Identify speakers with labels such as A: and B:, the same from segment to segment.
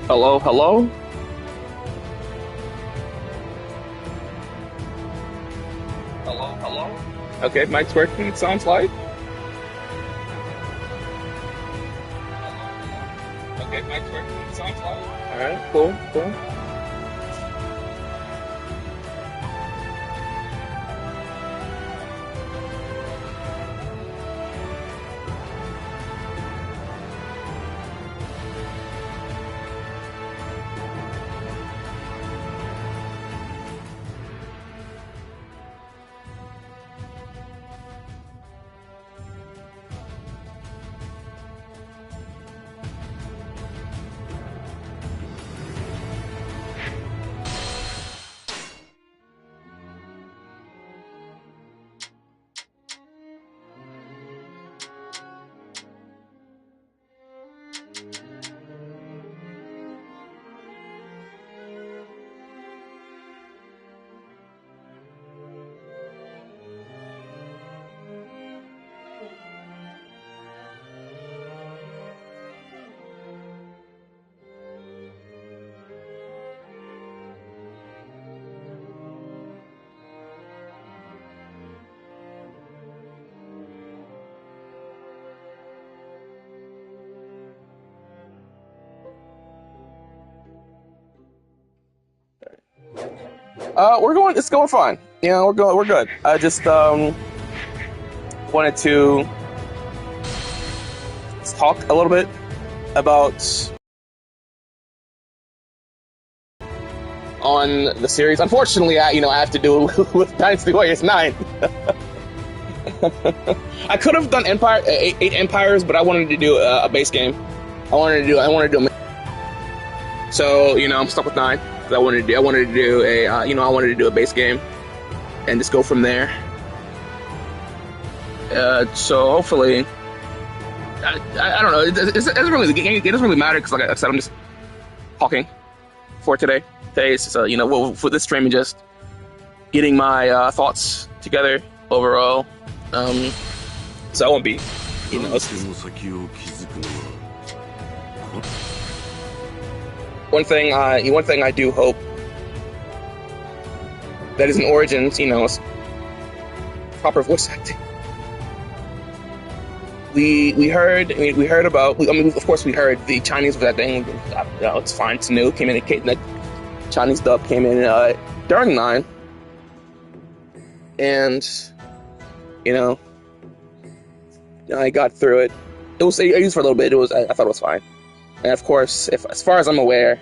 A: Hello, hello. Hello, hello. Okay, mic's working. It sounds like. Okay, mic's working. It sounds like. All right, cool, cool. We're going. It's going fine. You know, we're going. We're good. I just wanted to talk a little bit about on the series. Unfortunately, I have to do it with Dynasty Warriors 9. I could have done eight Empires, but I wanted to do a base game. I wanted to do. So I'm stuck with 9. I wanted to do a base game and just go from there. So hopefully, I don't know. It doesn't really matter because, like I said, I'm just talking for today. Today's just, for this stream and just getting my thoughts together overall. So I won't be, One thing I do hope that is in Origins, is proper voice acting. We heard about. Of course, we heard the Chinese voice acting. It's fine. It's new. The Chinese dub came in during 9, and I got through it. It was I used for a little bit. I thought it was fine. And of course, as far as I'm aware,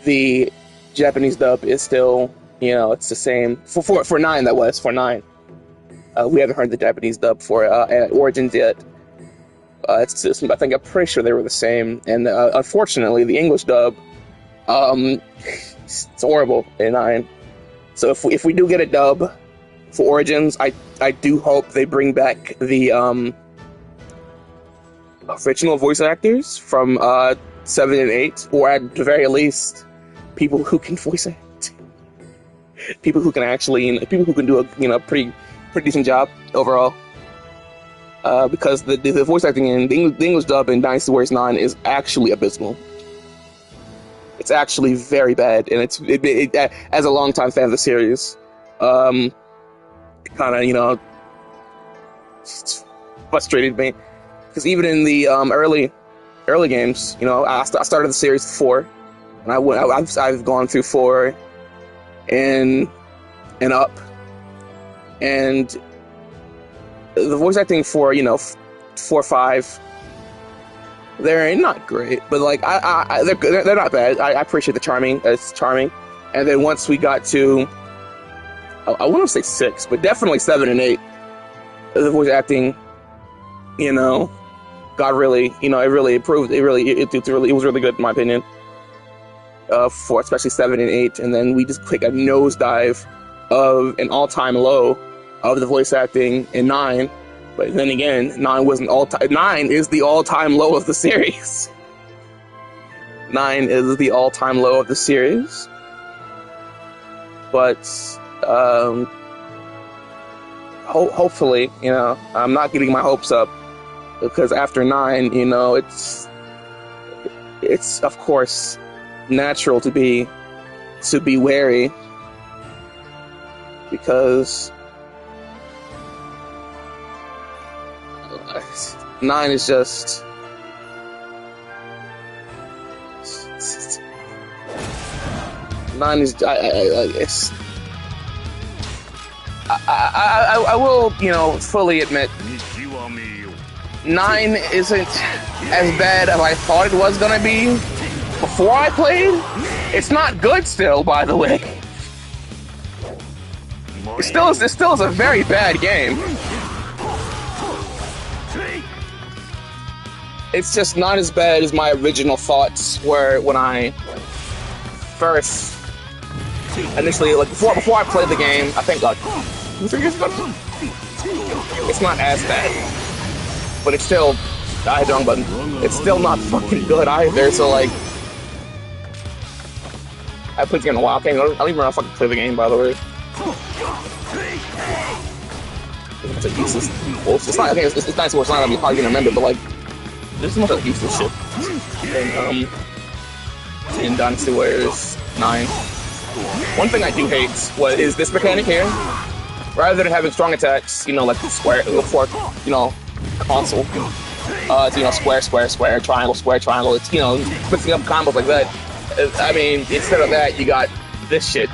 A: the Japanese dub is still, it's the same for 9. That was for 9. We haven't heard the Japanese dub for Origins yet. I'm pretty sure they were the same. And unfortunately, the English dub, it's horrible in 9. So if we do get a dub for Origins, I do hope they bring back the original voice actors from 7 and 8, or at the very least, people who can voice act, people who can actually, people who can do a pretty decent job overall. Because the voice acting in the English dub in Dynasty Warriors 9 is actually abysmal. It's actually very bad, and it as a longtime fan of the series, kind of it's frustrated me. Because even in the early games, I started the series 4, and I've gone through 4 and up, and the voice acting for 4, 5, they're not great, but like they're not bad. I appreciate the charming. It's charming, and then once we got to, I want to say 6, but definitely 7 and 8, the voice acting, got really, it really improved. It was really good in my opinion. For especially 7 and 8, and then we just take a nosedive of an all-time low of the voice acting in 9. But then again, 9 wasn't all-time. 9 is the all-time low of the series. 9 is the all-time low of the series. But hopefully, I'm not getting my hopes up. Because after 9, it's of course natural to be wary, because 9 is just. Nine is I will, fully admit 9 isn't as bad as I thought it was gonna be before I played. It's not good still, by the way. It still is a very bad game. It's just not as bad as my original thoughts were when I first initially, like before I played the game. I think like 3 years ago. It's not as bad, but it's still, I hit the wrong button. It's still not fucking good either. So like, I played the game in a while. I don't even remember how to fucking play the game, by the way. It's a useless. Well, it's not. I think it's nice. It's not. I'm probably gonna remember, but like, this is much of useless shit. And in Dynasty Warriors 9. One thing I do hate is this mechanic here. Rather than having strong attacks, like square, for console, it's square, square, square, triangle, square, triangle. It's mixing up combos like that. I mean, instead of that, you got this shit,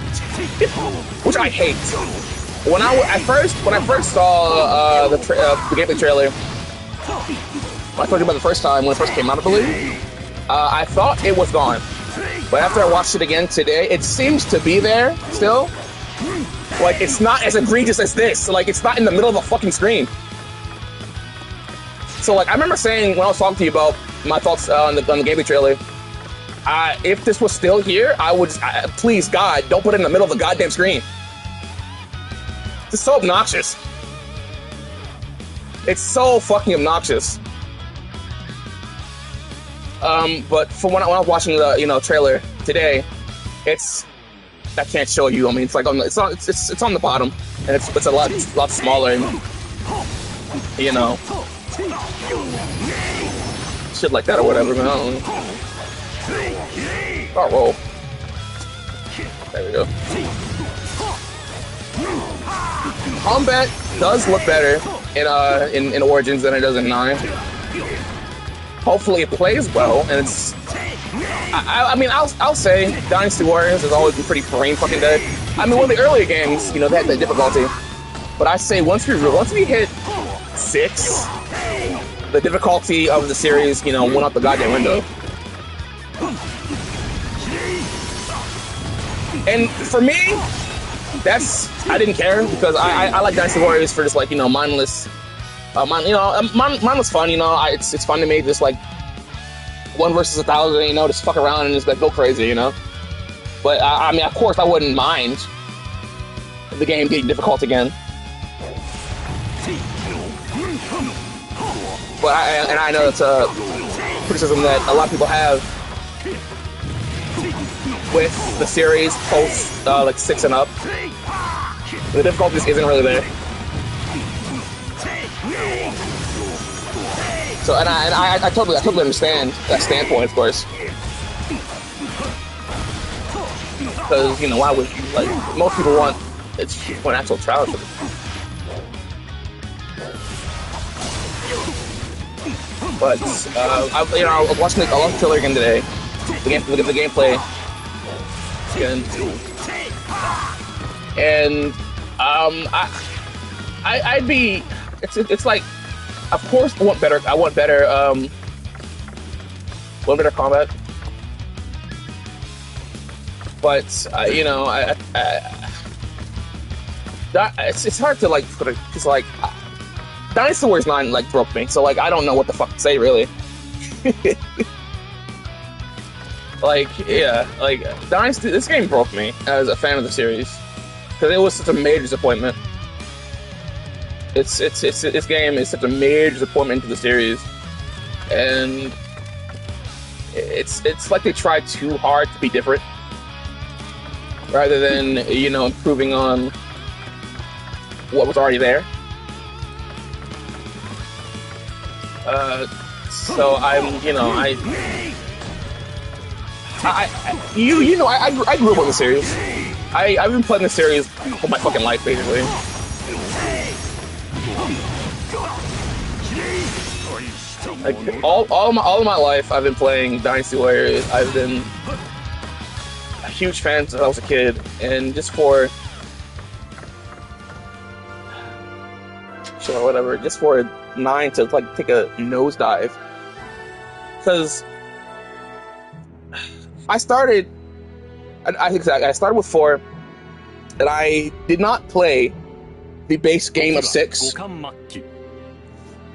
A: which I hate. When I first saw the gameplay trailer, I told you about the first time when it first came out, I believe. I thought it was gone. But after I watched it again today, it seems to be there still. Like, it's not as egregious as this. Like, it's not in the middle of the fucking screen. So, like, I remember saying when I was talking to you about my thoughts on the gameplay trailer, if this was still here, I would, please, God, don't put it in the middle of the goddamn screen. It's so obnoxious. It's so fucking obnoxious. But from when I was watching the trailer today, I can't show you. I mean, it's like it's on the bottom, and it's a lot smaller, and shit like that or whatever, man. I don't know. Oh, roll. There we go. Combat does look better in Origins than it does in 9. Hopefully it plays well, and it's. I mean, I'll say Dynasty Warriors has always been pretty brain fucking dead. I mean, one of the earlier games, they had that difficulty, but I say once we hit 6, the difficulty of the series, went out the goddamn window. And for me, I didn't care, because I like Dynasty Warriors for just like mindless. Mindless fun. It's fun to me. Just like 1 versus 1,000. Just fuck around and just like go crazy. But I mean, of course, I wouldn't mind the game getting difficult again. But I know it's a criticism that a lot of people have with the series post like 6 and up. The difficulty just isn't really there. So I totally understand that standpoint, of course. Because why would you, like, most people want it's an actual trial for them. But I was watching the trailer again today. Look at the gameplay again, and I'd be. It's like, of course, I want better combat. But it's hard to like put it, because like Dynasty Warriors 9 like broke me, so like I don't know what the fuck to say really. Like, yeah, like Dynasty, this game broke me as a fan of the series, because it was such a major disappointment. This game is such a major disappointment to the series, and it's like they tried too hard to be different, rather than improving on what was already there. So You know, I grew up on the series. I've been playing the series all my fucking life, basically. Like all of my life, I've been playing Dynasty Warriors. I've been a huge fan since I was a kid, and just for whatever, just for 9 to like take a nosedive, because I started with 4, and I did not play the base game of 6.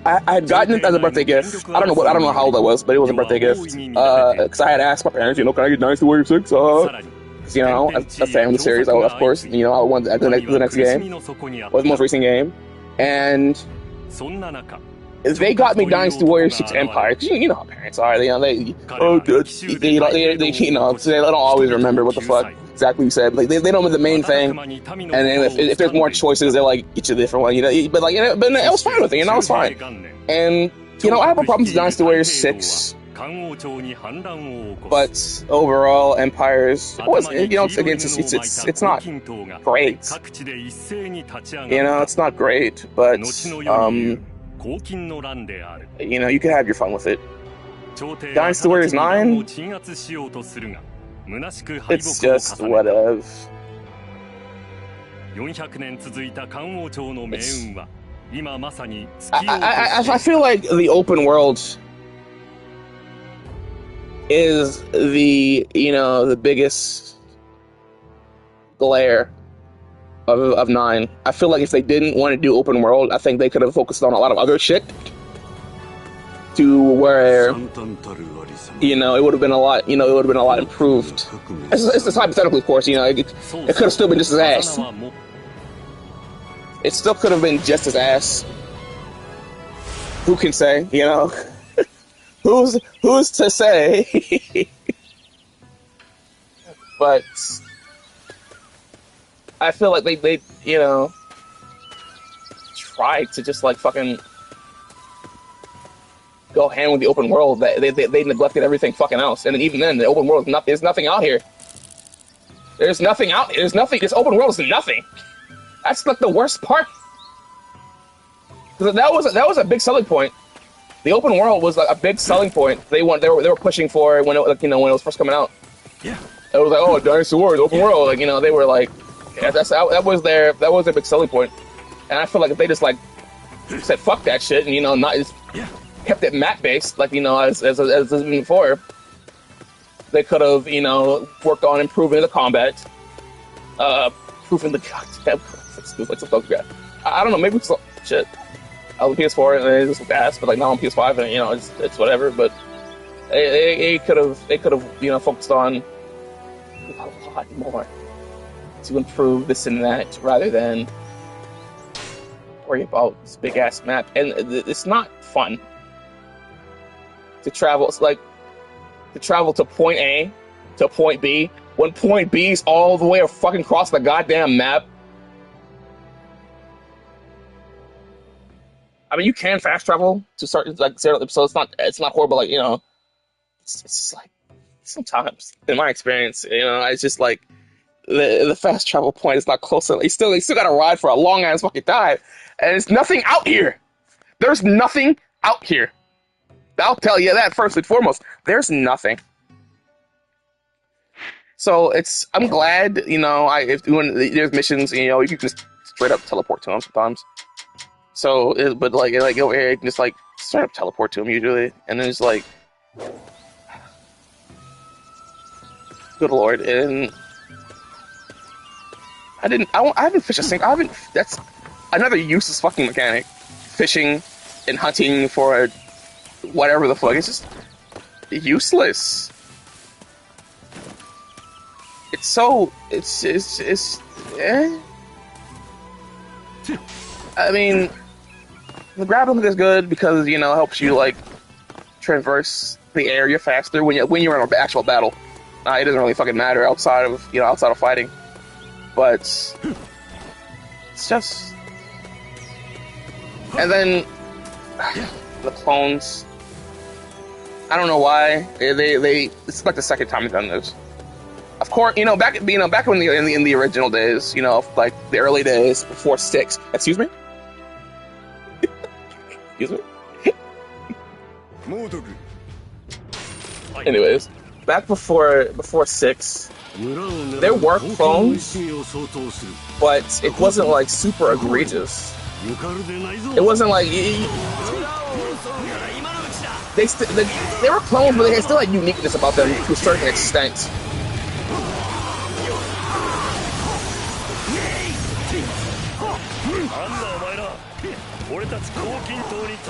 A: I had gotten it as a birthday gift. I don't know how old I was, but it was a birthday gift. Because I had asked my parents, can I get Dynasty Warrior 6? Because, a fan of the series, of course, I wanted the next game, or the most recent game. And they got me Dynasty Warrior 6 Empire. Because you know how parents are. They don't always remember what the fuck exactly you said. Like they don't know the main thing, and then if there's more choices, they're like, get you a different one, But but I was fine with it, I was fine. And I have no problems with Dynasty Warriors 6, but overall, Empires it's not great. It's not great, but you can have your fun with it. Dynasty Warriors 9. It's just whatever. I feel like the open world is the biggest glare of 9. I feel like if they didn't want to do open world, I think they could have focused on a lot of other shit to where it would have been a lot improved. It's hypothetical, of course. It could have still been just as ass. It still could have been just as ass. Who can say? Who's to say? But I feel like they tried to just like fucking go hand with the open world. They neglected everything fucking else, and even then, the open world there's nothing out here. There's nothing out. There's nothing. This open world is nothing. That's like the worst part. That was a big selling point. The open world was like a big selling point. They were pushing for when it was first coming out. Yeah. It was like, oh, Dynasty Warriors, open world. Like they were like, yeah, that was their big selling point. And I feel like if they just like said fuck that shit and not just kept it map based like as before, they could have worked on improving the combat, improving the goddamn I don't know, maybe it's shit. On PS4 and it just ass, but like now on PS5 and it's whatever. But they could have focused on a lot more to improve this and that rather than worry about this big ass map. And it's not fun to travel. It's like to travel to point A to point B when point B is all the way fucking across the goddamn map. I mean, you can fast travel to certain episodes. It's not horrible. Like it's just like sometimes in my experience, it's just like the fast travel point is not close enough. You still got to ride for a long ass fucking time, and there's nothing out here. There's nothing out here. I'll tell you that first and foremost. There's nothing. So I'm glad if when there's missions, you can just straight up teleport to them sometimes. So, but like over here, you can just like straight up teleport to them usually, and then just like, good lord, and I haven't fished a single. That's another useless fucking mechanic, fishing and hunting for whatever the fuck. It's just useless. It's I mean, the grappling hook is good because it helps you like traverse the area faster when you're in an actual battle. It doesn't really fucking matter outside of fighting, but it's just. And then the clones. I don't know why they it's like the second time they've done this. Of course, back when in the original days, like the early days before 6. Excuse me. Excuse me. Anyways, back before 6, there were clones, but it wasn't like super egregious. It wasn't like they were clones, but they had still like uniqueness about them to a certain extent.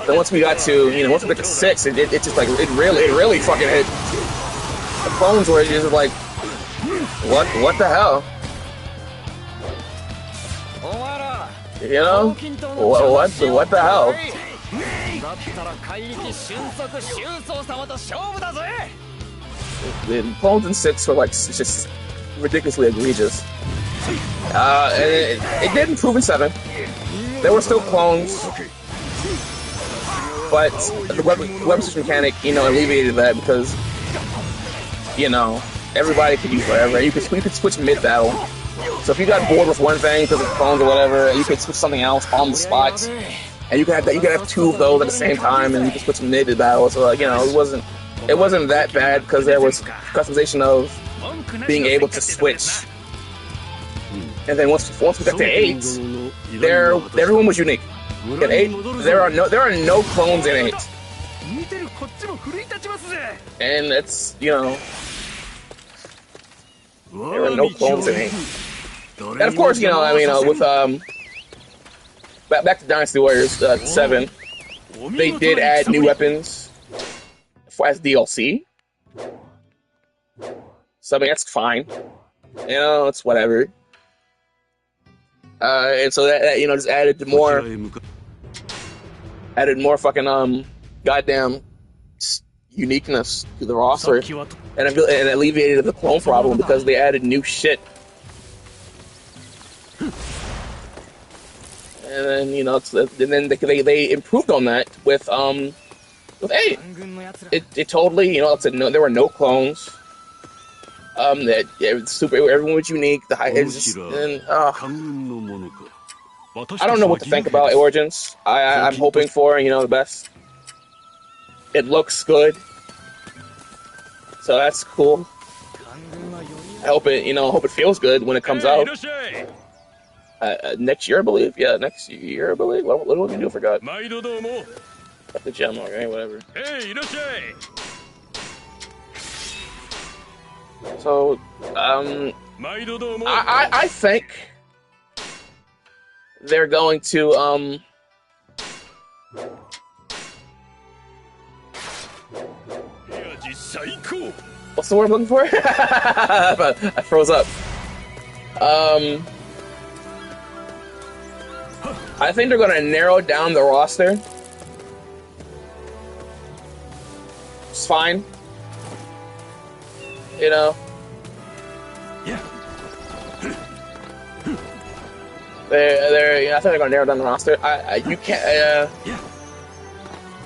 A: Then once we got to once we got to 6, it just like it really fucking hit. The clones were just like, what the hell? What the hell? The clones in 6 were like just ridiculously egregious. And it did improve in 7. There were still clones, but the weapon switch mechanic, alleviated that because, everybody could use whatever. You could switch mid-battle. So if you got bored with one thing because of clones or whatever, you could switch something else on the spot. And you could have 2 of those at the same time, and you could switch mid-battle. So it wasn't that bad because there was customization of being able to switch. And then once we got to 8, everyone was unique. In 8, there are no clones in 8. And it's there are no clones in 8. And of course, with back to Dynasty Warriors 7, they did add new weapons as DLC. So I mean that's fine. It's whatever. And so that just added more fucking goddamn uniqueness to the roster, and alleviated the clone problem because they added new shit. And then they improved on that with 8. It totally there were no clones. Everyone was unique. The high I don't know what to think about Origins. I'm hoping for the best. It looks good, so that's cool. I hope it feels good when it comes out. Next year, I believe. Yeah, next year, I believe. What do we do? I forgot. Got the gem, okay, whatever. So, I think they're going to, what's the word I'm looking for? I froze up. I think they're going to narrow down the roster. It's fine. Yeah. I think they're gonna narrow down the roster. You can't.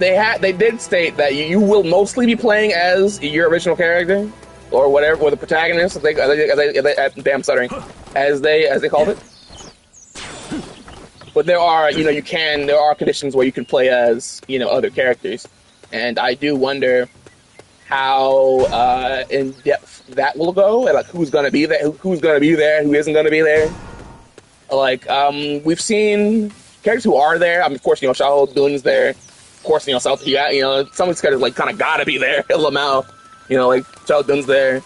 A: They did state that you will mostly be playing as your original character or whatever, or the protagonist. Damn stuttering, as they called it. But there are there are conditions where you can play as other characters, and I do wonder how in depth that will go, and like who's gonna be there, who isn't gonna be there. Like we've seen characters who are there. I mean, of course, Xiao Dun's there. Of course, South. Someone's kind of kind of gotta be there. Lamau, like Xiao Dun's there.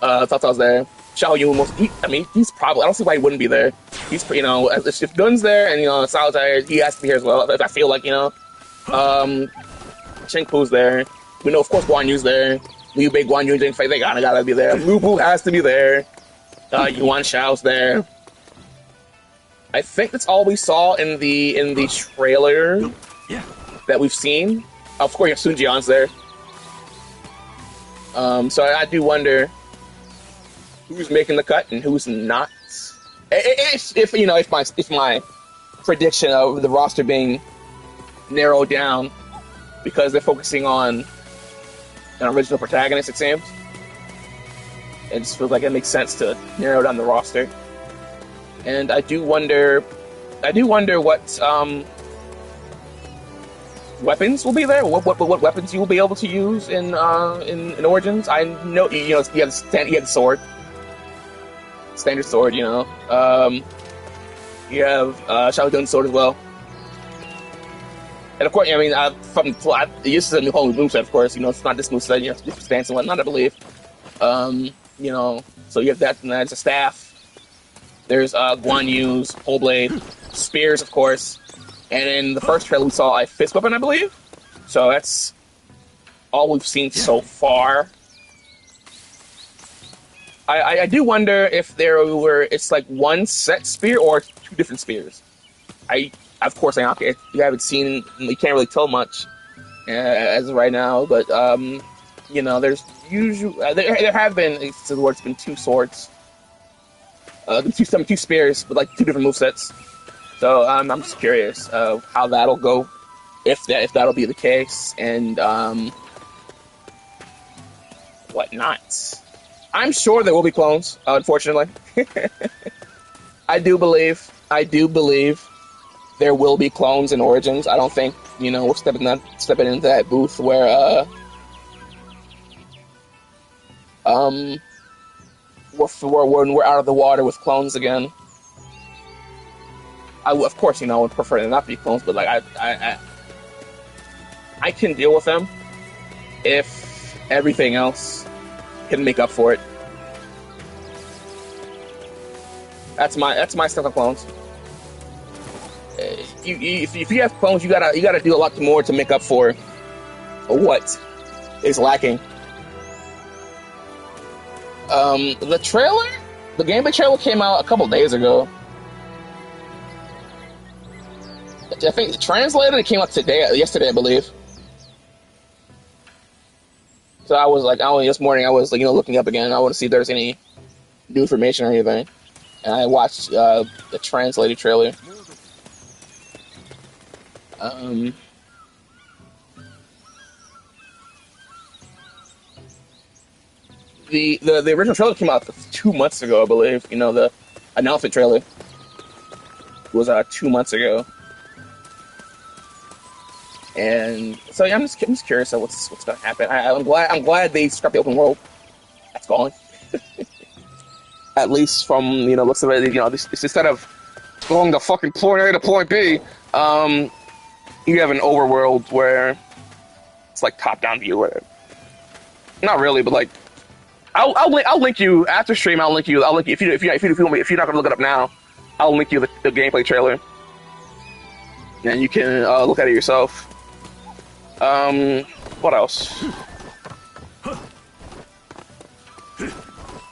A: Cao Cao's there. Xiao Yun, he's probably. I don't see why he wouldn't be there. He's if Dun's there and Cao's there, he has to be here as well. I feel like Cheng Pu's there. We know, of course, Guan Yu's there. Liu Bei, Guan Yu, Jing Fei, they gotta be there. Lu Bu has to be there. Yuan Shao's there. I think that's all we saw in the trailer that we've seen. Of course, Sun Jian's there. So I do wonder who's making the cut and who's not. If my prediction of the roster being narrowed down because they're focusing on an original protagonist, it seems. It just feels like it makes sense to narrow down the roster. And I do wonder what weapons will be there. What weapons you will be able to use in Origins. I know you have the sword, standard sword. You have Shaolin sword as well. And of course, I mean, this is a new whole new moveset, of course. It's not this moveset. You have to stance and whatnot, I believe. So you have that, and that's a staff. There's Guan Yu's pole blade, spears, of course, and in the first trailer we saw a fist weapon, I believe. So that's all we've seen so far. I do wonder if it's like one set spear or two different spears. Of course, you haven't seen, you can't really tell much as of right now, but there's usually there have been instances where it's been two swords. Two spears with like two different movesets. So I'm just curious how that'll go, if that'll be the case, and whatnot. I'm sure there will be clones. Unfortunately, I do believe there will be clones in Origins. I don't think we're stepping into that booth where we're out of the water with clones again. Of course, would prefer them not to be clones, but like I can deal with them if everything else can make up for it. That's my stuff on clones. If you have clones, you gotta do a lot more to make up for what is lacking. The gameplay trailer came out a couple days ago. I think translated, it came out yesterday, I believe. So I was like, this morning I was like, looking up again. I want to see if there's any new information or anything. And I watched the translated trailer. The original trailer came out 2 months ago, I believe. The announcement trailer was 2 months ago. And so yeah, I'm just curious of what's going to happen. I'm glad they scrapped the open world. That's gone. At least from looks of it, instead of going to fucking point A to point B, you have an overworld where it's like top down view, whatever. Not really, but like I'll link you after stream. I'll link you if you're not gonna look it up now. I'll link you the gameplay trailer, and you can look at it yourself. What else?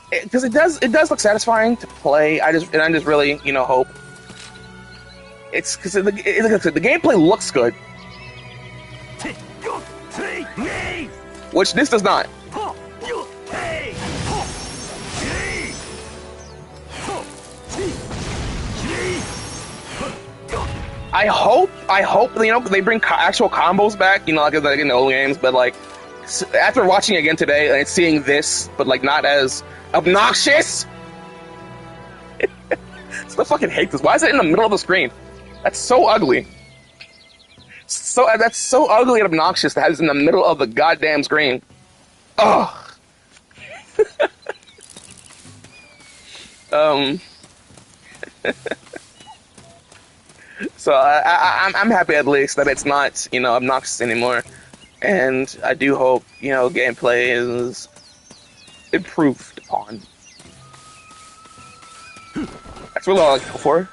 A: Because it does look satisfying to play. I just really hope it's because the gameplay looks good, which this does not. I hope they bring actual combos back, like in the old games. But like after watching it again today and seeing this, but like not as obnoxious. I fucking hate this. Why is it in the middle of the screen? That's so ugly. That's so ugly and obnoxious to have this in the middle of the goddamn screen. Ugh. So I'm happy at least that it's not obnoxious anymore, and I do hope gameplay is improved upon. That's really all I go for.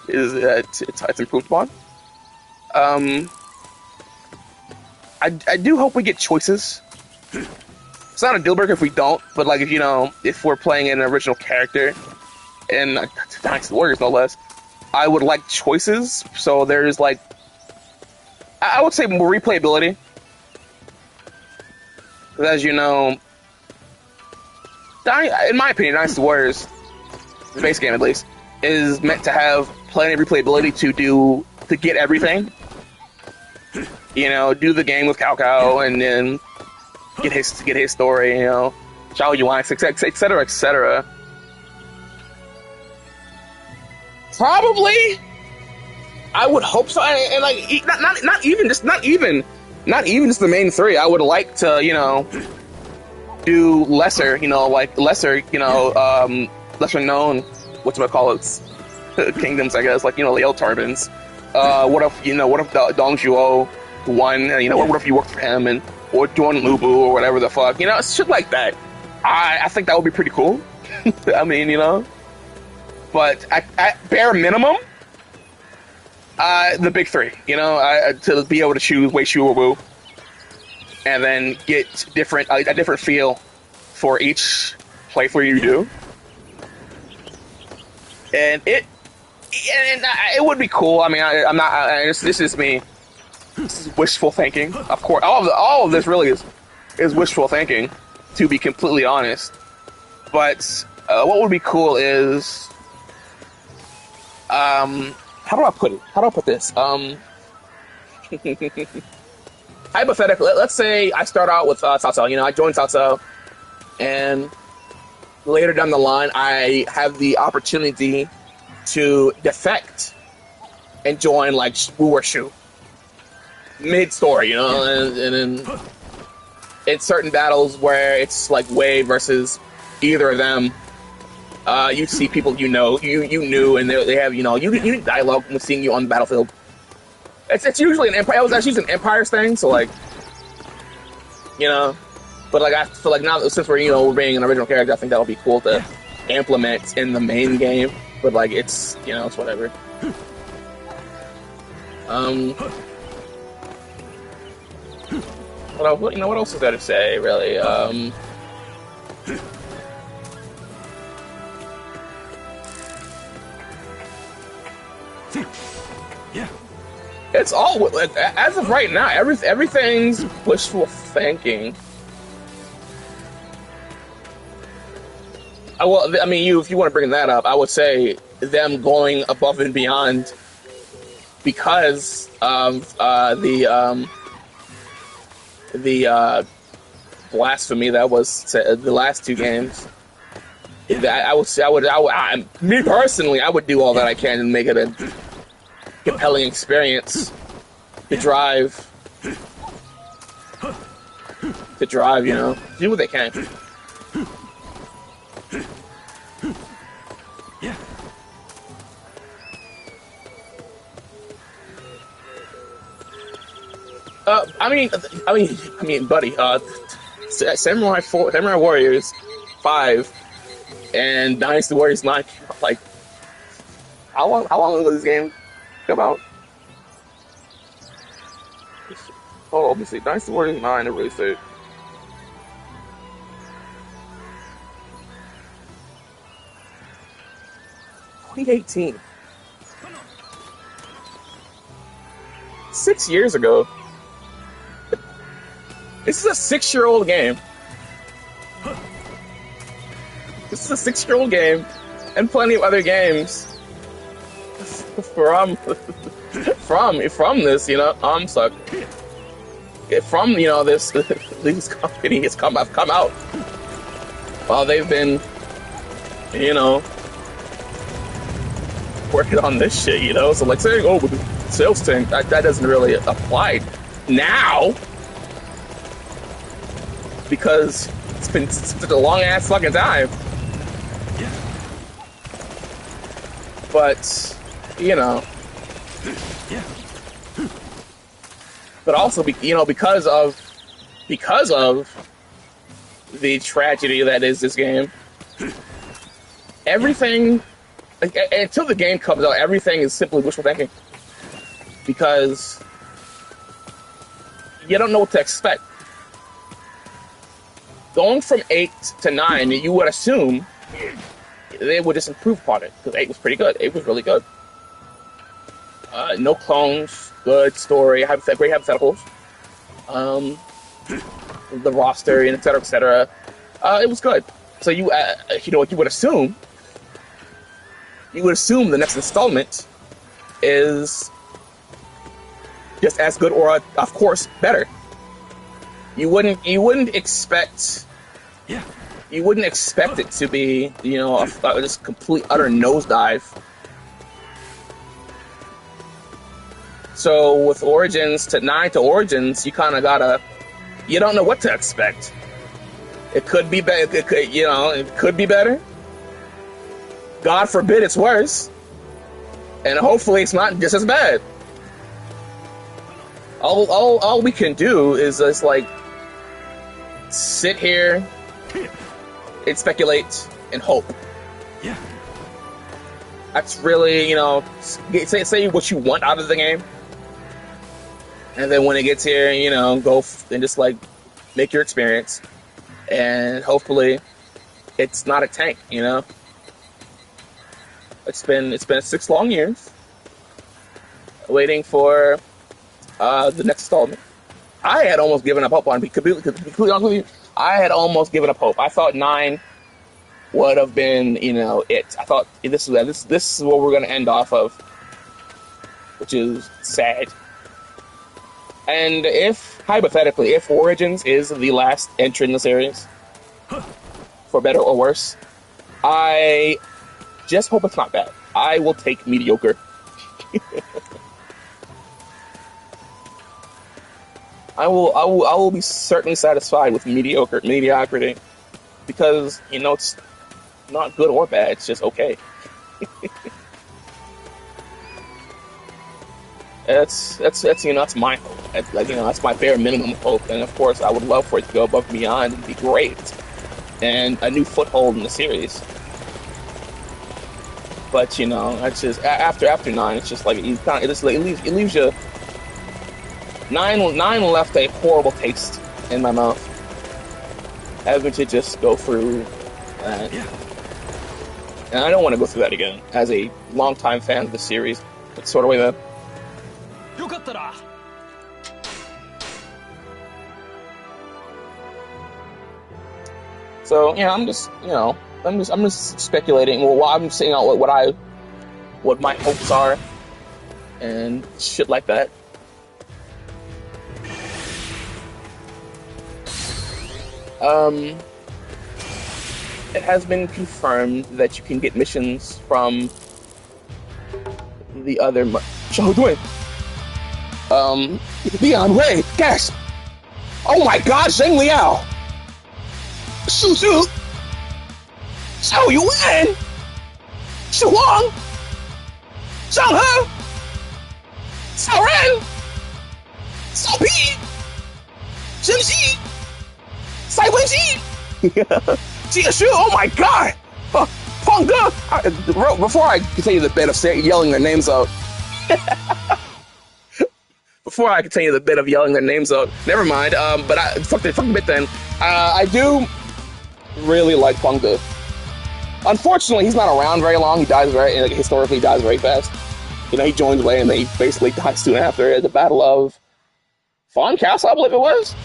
A: Is it's improved upon. I do hope we get choices. It's not a deal breaker if we don't, but like if we're playing an original character, and Dynasty Warriors no less, I would like choices. So there's like, I would say more replayability. Because as you know, in my opinion, Dynasty Warriors, the base game at least, is meant to have plenty of replayability to get everything. Do the game with Cao Cao, and then get his story, you know, Zhao Yuan, etc., etc. Probably, I would hope so, and like not even just the main three. I would like to, you know, do lesser, you know, like lesser, you know, lesser known, whatchamacallits, kingdoms, I guess, like, you know, the Eltarbans. What if the Dong Zhuo won, you know, what if you worked for him, and or doing Lubu or whatever the fuck, you know, shit like that. I think that would be pretty cool. I mean, you know, but at bare minimum, the big three, you know, to be able to choose Wei Shu or Wu, and then get a different feel for each playthrough you do, and it would be cool. I mean, I'm not. This is me. This is wishful thinking. Of course, all of this really is wishful thinking, to be completely honest. But what would be cool is, how do I put it? How do I put this? Hypothetically, let's say I start out with Cao Cao. You know, I join Cao Cao, and later down the line, I have the opportunity to defect and join like Wu or Shu mid-story, you know, and then in certain battles where it's like Wei versus either of them, you see people you knew, and they have, you know, you dialogue with seeing you on the battlefield. It's usually an Empire. It was actually an Empire's thing, so like, you know, but like I feel like now since we're being an original character, I think that'll be cool to implement in the main game. But like it's, you know, it's whatever. What else is there to say, really? It's all, as of right now, everything's wishful thinking. I mean, if you want to bring that up, I would say them going above and beyond because of the blasphemy that was the last two games. Me personally, I would do all that I can to make it a compelling experience to drive, you know, do what they can. I mean, buddy, Samurai Warriors 5 and Dynasty Warriors 9, like, how long ago did this game come out? Oh, let me see. Dynasty Warriors 9, it really said. "2018. 6 years ago. This is a 6-year-old game. This is a 6-year-old game, and plenty of other games from this, you know, from, you know, these companies have come out while they've been, you know, working on this shit, you know. So like saying, oh, with the sales tank, that doesn't really apply now, because it's been such a long ass fucking time. But, you know, but also, you know, because of the tragedy that is this game, everything, until the game comes out, everything is simply wishful thinking, because you don't know what to expect. Going from 8 to 9, you would assume they would just improve upon it, because 8 was pretty good. 8 was really good. No clones, good story, great hypotheticals. The roster, and etc., etc. It was good. So you know, you would assume the next installment is just as good, or of course better. you wouldn't expect it to be, this complete utter nosedive. So with Origins to 9 to Origins, you kind of you don't know what to expect. It could be better. It could be better. God forbid it's worse. And hopefully it's not just as bad. All we can do is just like sit here and speculate and hope.
B: Yeah.
A: That's really, say what you want out of the game. And then when it gets here, go and just like make your experience. And hopefully it's not a tank, It's been 6 long years waiting for the next installment. I had almost given up hope on it. To be completely honest with you, I had almost given up hope. I thought 9 would have been, it. I thought this is what we're going to end off of, which is sad. And hypothetically, if Origins is the last entry in the series, for better or worse, I just hope it's not bad. I will take mediocre. I will be certainly satisfied with mediocrity, because it's not good or bad. It's just okay. That's my hope. That's my bare minimum hope. And of course, I would love for it to go above and beyond and be great, and a new foothold in the series. But it's just after 9, it's just like it leaves you. 9 left a horrible taste in my mouth. Having to just go through that.
B: Yeah.
A: And I don't want to go through that again. As a longtime fan of the series, it's sort of way that. So I'm just speculating. Well, I'm saying out what my hopes are, and shit like that. It has been confirmed that you can get missions from the other. Xiaohui. Leon Wei, gasp! Oh my God, Zheng Liao! Shu Zhu! Xiao Yuan! Shu Huang! Zhang He! Cao Ren! Cao Pi! Zheng Xi! Sai Wenji! Jia Shu! Oh my God! Peng De! Before I continue the bit of yelling their names out. Before I continue the bit of yelling their names out, never mind. But fuck the bit then. I do really like Peng De. Unfortunately, he's not around very long. He dies historically dies very fast. He joins Wei and then he basically dies soon after at the Battle of Fawn Castle, I believe it was.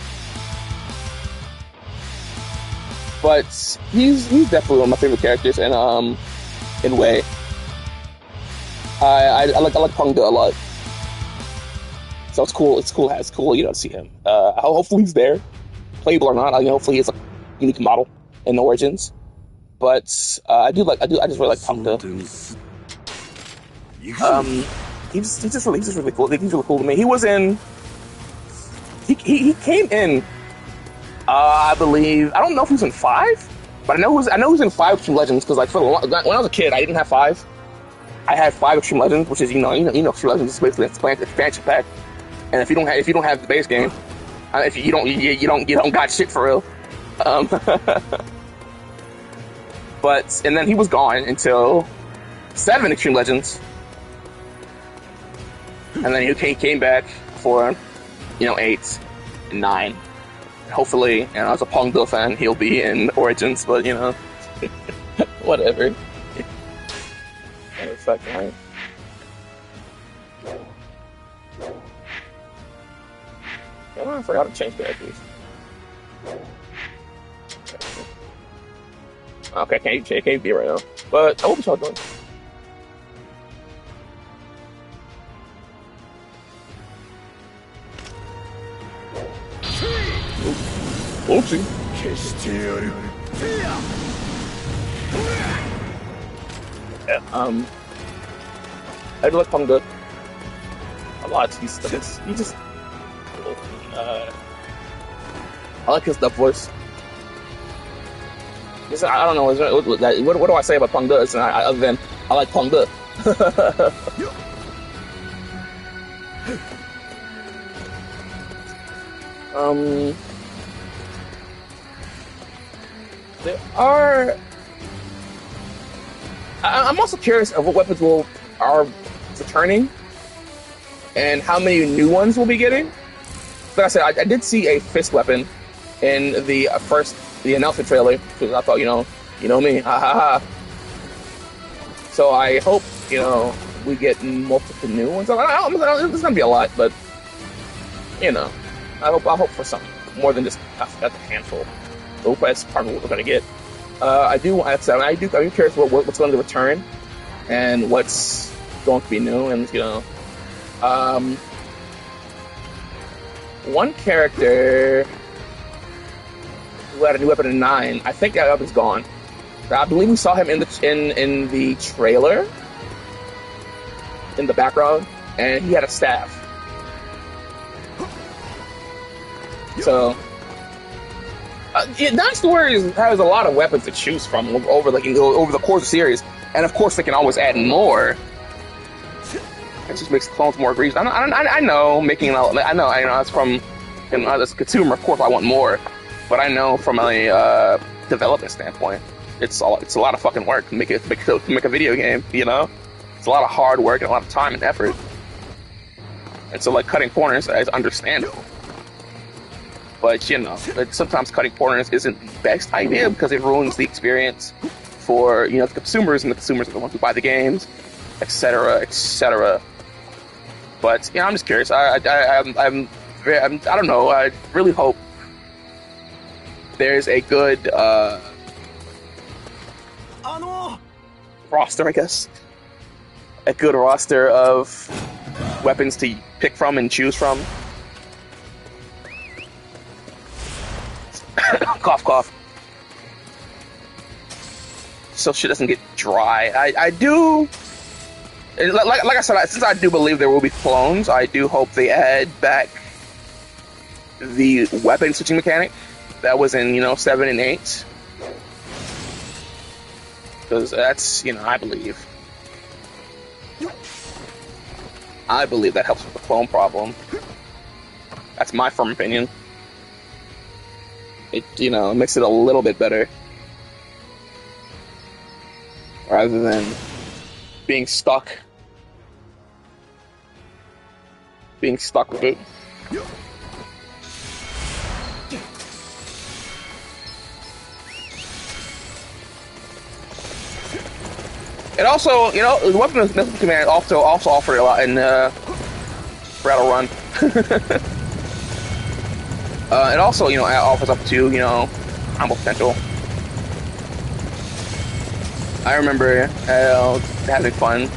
A: But he's definitely one of my favorite characters in Wei. I like Peng De a lot. So it's cool. It's cool to see him. Hopefully he's there, playable or not. Hopefully he's a unique model in Origins. But I just really like Peng De. He's just really cool. He's really cool to me. He was in. He came in. I believe, I don't know if he was in 5, but I know he was in 5 Extreme Legends, because when I was a kid, I didn't have 5. I had 5 Extreme Legends, which is Extreme Legends is basically an expansion pack. And if you don't have the base game, if you don't got shit for real. But and then he was gone until 7 Extreme Legends, and then he came back for 8 and 9. Hopefully, as a Peng De fan, he'll be in Origins, but whatever. Fuck, right? Oh, I forgot to change characters. Okay, can't be right now. But I hope y'all doing. Oopsie. Yeah, I do like Panga a lot. He just I like his dub voice. I don't know. What do I say about Panga? Other than I like Panga. There are. I'm also curious of what weapons are returning, and how many new ones we'll be getting. Like I said, I did see a fist weapon in the announcement trailer, because I thought, you know me, ha ha ha. So I hope, we get multiple new ones. There's gonna be a lot, but I hope for some more than just a handful. I hope that's probably what we're gonna get. I'm curious what's going to return and what's going to be new, and one character who had a new weapon in 9. I think that weapon's gone. I believe we saw him in the trailer in the background, and he had a staff. So, Dynasty Warriors has a lot of weapons to choose from over the course of the series, and of course they can always add more. It just makes clones more egregious. I know it's from as a consumer, of course I want more, but I know from a development standpoint, it's a lot of fucking work to make a video game. It's a lot of hard work and a lot of time and effort, and so cutting corners is understandable. But sometimes cutting corners isn't the best idea because it ruins the experience for the consumers, and the consumers are the ones who buy the games, etc., etc. But I'm just curious. I don't know. I really hope there's a good roster, I guess. A good roster of weapons to pick from and choose from. Cough, cough. So shit doesn't get dry. I do, like I said, since I do believe there will be clones, I do hope they add back the weapon switching mechanic that was in 7 and 8, because that's I believe that helps with the clone problem. That's my firm opinion. It makes it a little bit better, rather than being stuck with it. It also, the weapon command also offered a lot in Rattle Run. It also, offers up to, combo potential. I remember having fun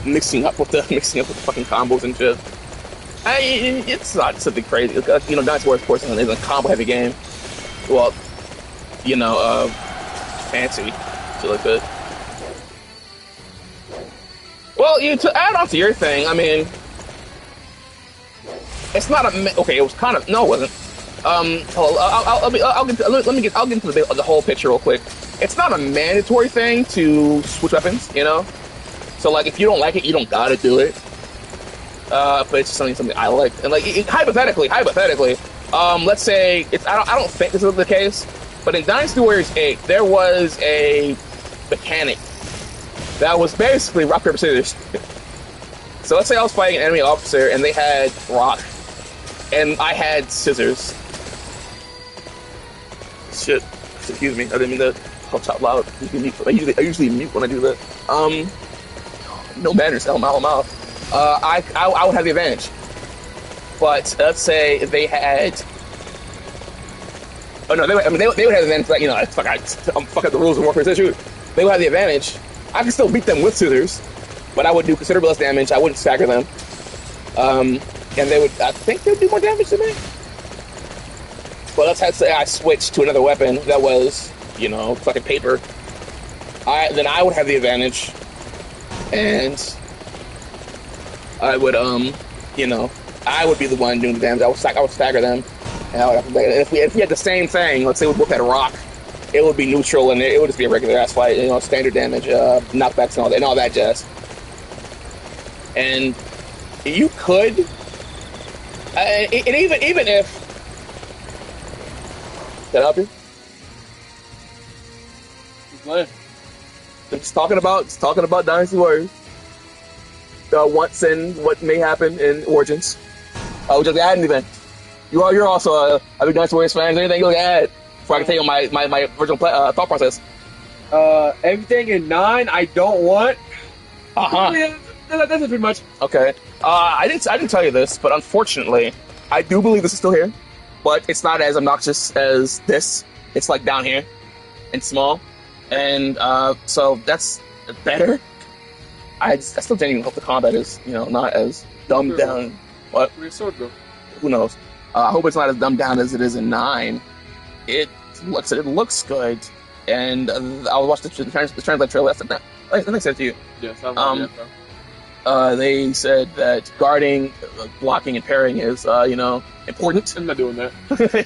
A: mixing up with the fucking combos and shit. It's not something crazy. Dynasty Warriors, of course, is a combo-heavy game. Well, fancy, shit like that. Well, to add on to your thing, I mean, it's not okay. It was kind of no, it wasn't. I'll get into the whole picture real quick. It's not a mandatory thing to switch weapons, So if you don't like it, you don't gotta do it. But it's just something I like, and hypothetically, let's say I don't think this is the case, but in Dynasty Warriors 8, there was a mechanic that was basically rock paper scissors. So let's say I was fighting an enemy officer and they had rock, and I had scissors. Shit, excuse me, I didn't mean to talk out loud. I usually mute when I do that. No manners, I would have the advantage. But let's say they had. Oh no, they would have the advantage. I'm fucking up the rules of Warfare Scissors. They would have the advantage. I can still beat them with scissors, but I would do considerable less damage. I wouldn't stagger them. And I think they'd do more damage than me. But let's say I switched to another weapon that was, fucking paper. Then I would have the advantage, and I would I would be the one doing the damage. I would stagger them, and if we had the same thing, let's say we both had a rock, it would be neutral, and it would just be a regular ass fight. Standard damage, knockbacks, and all that jazz. And you could, and even if. Can I help you? It's talking about Dynasty Warriors. Once and what may happen in Origins. Which is the add-in event. You're also a big Dynasty Warriors fan. Is there anything you look at before I can tell you my original thought process?
B: Everything in 9 I don't want. Yeah, that's it pretty much.
A: Okay. I didn't tell you this, but unfortunately, I do believe this is still here. But it's not as obnoxious as this. It's like down here and small. And so that's better. I still genuinely hope the combat is, not as dumbed down. What?
B: Where's sword go?
A: Who knows? I hope it's not as dumbed down as it is in 9. It looks good. And I'll watch the translate trailer. I think I said it to you.
B: Yes,
A: they said that guarding, blocking, and parrying is, important.
B: I'm not doing that.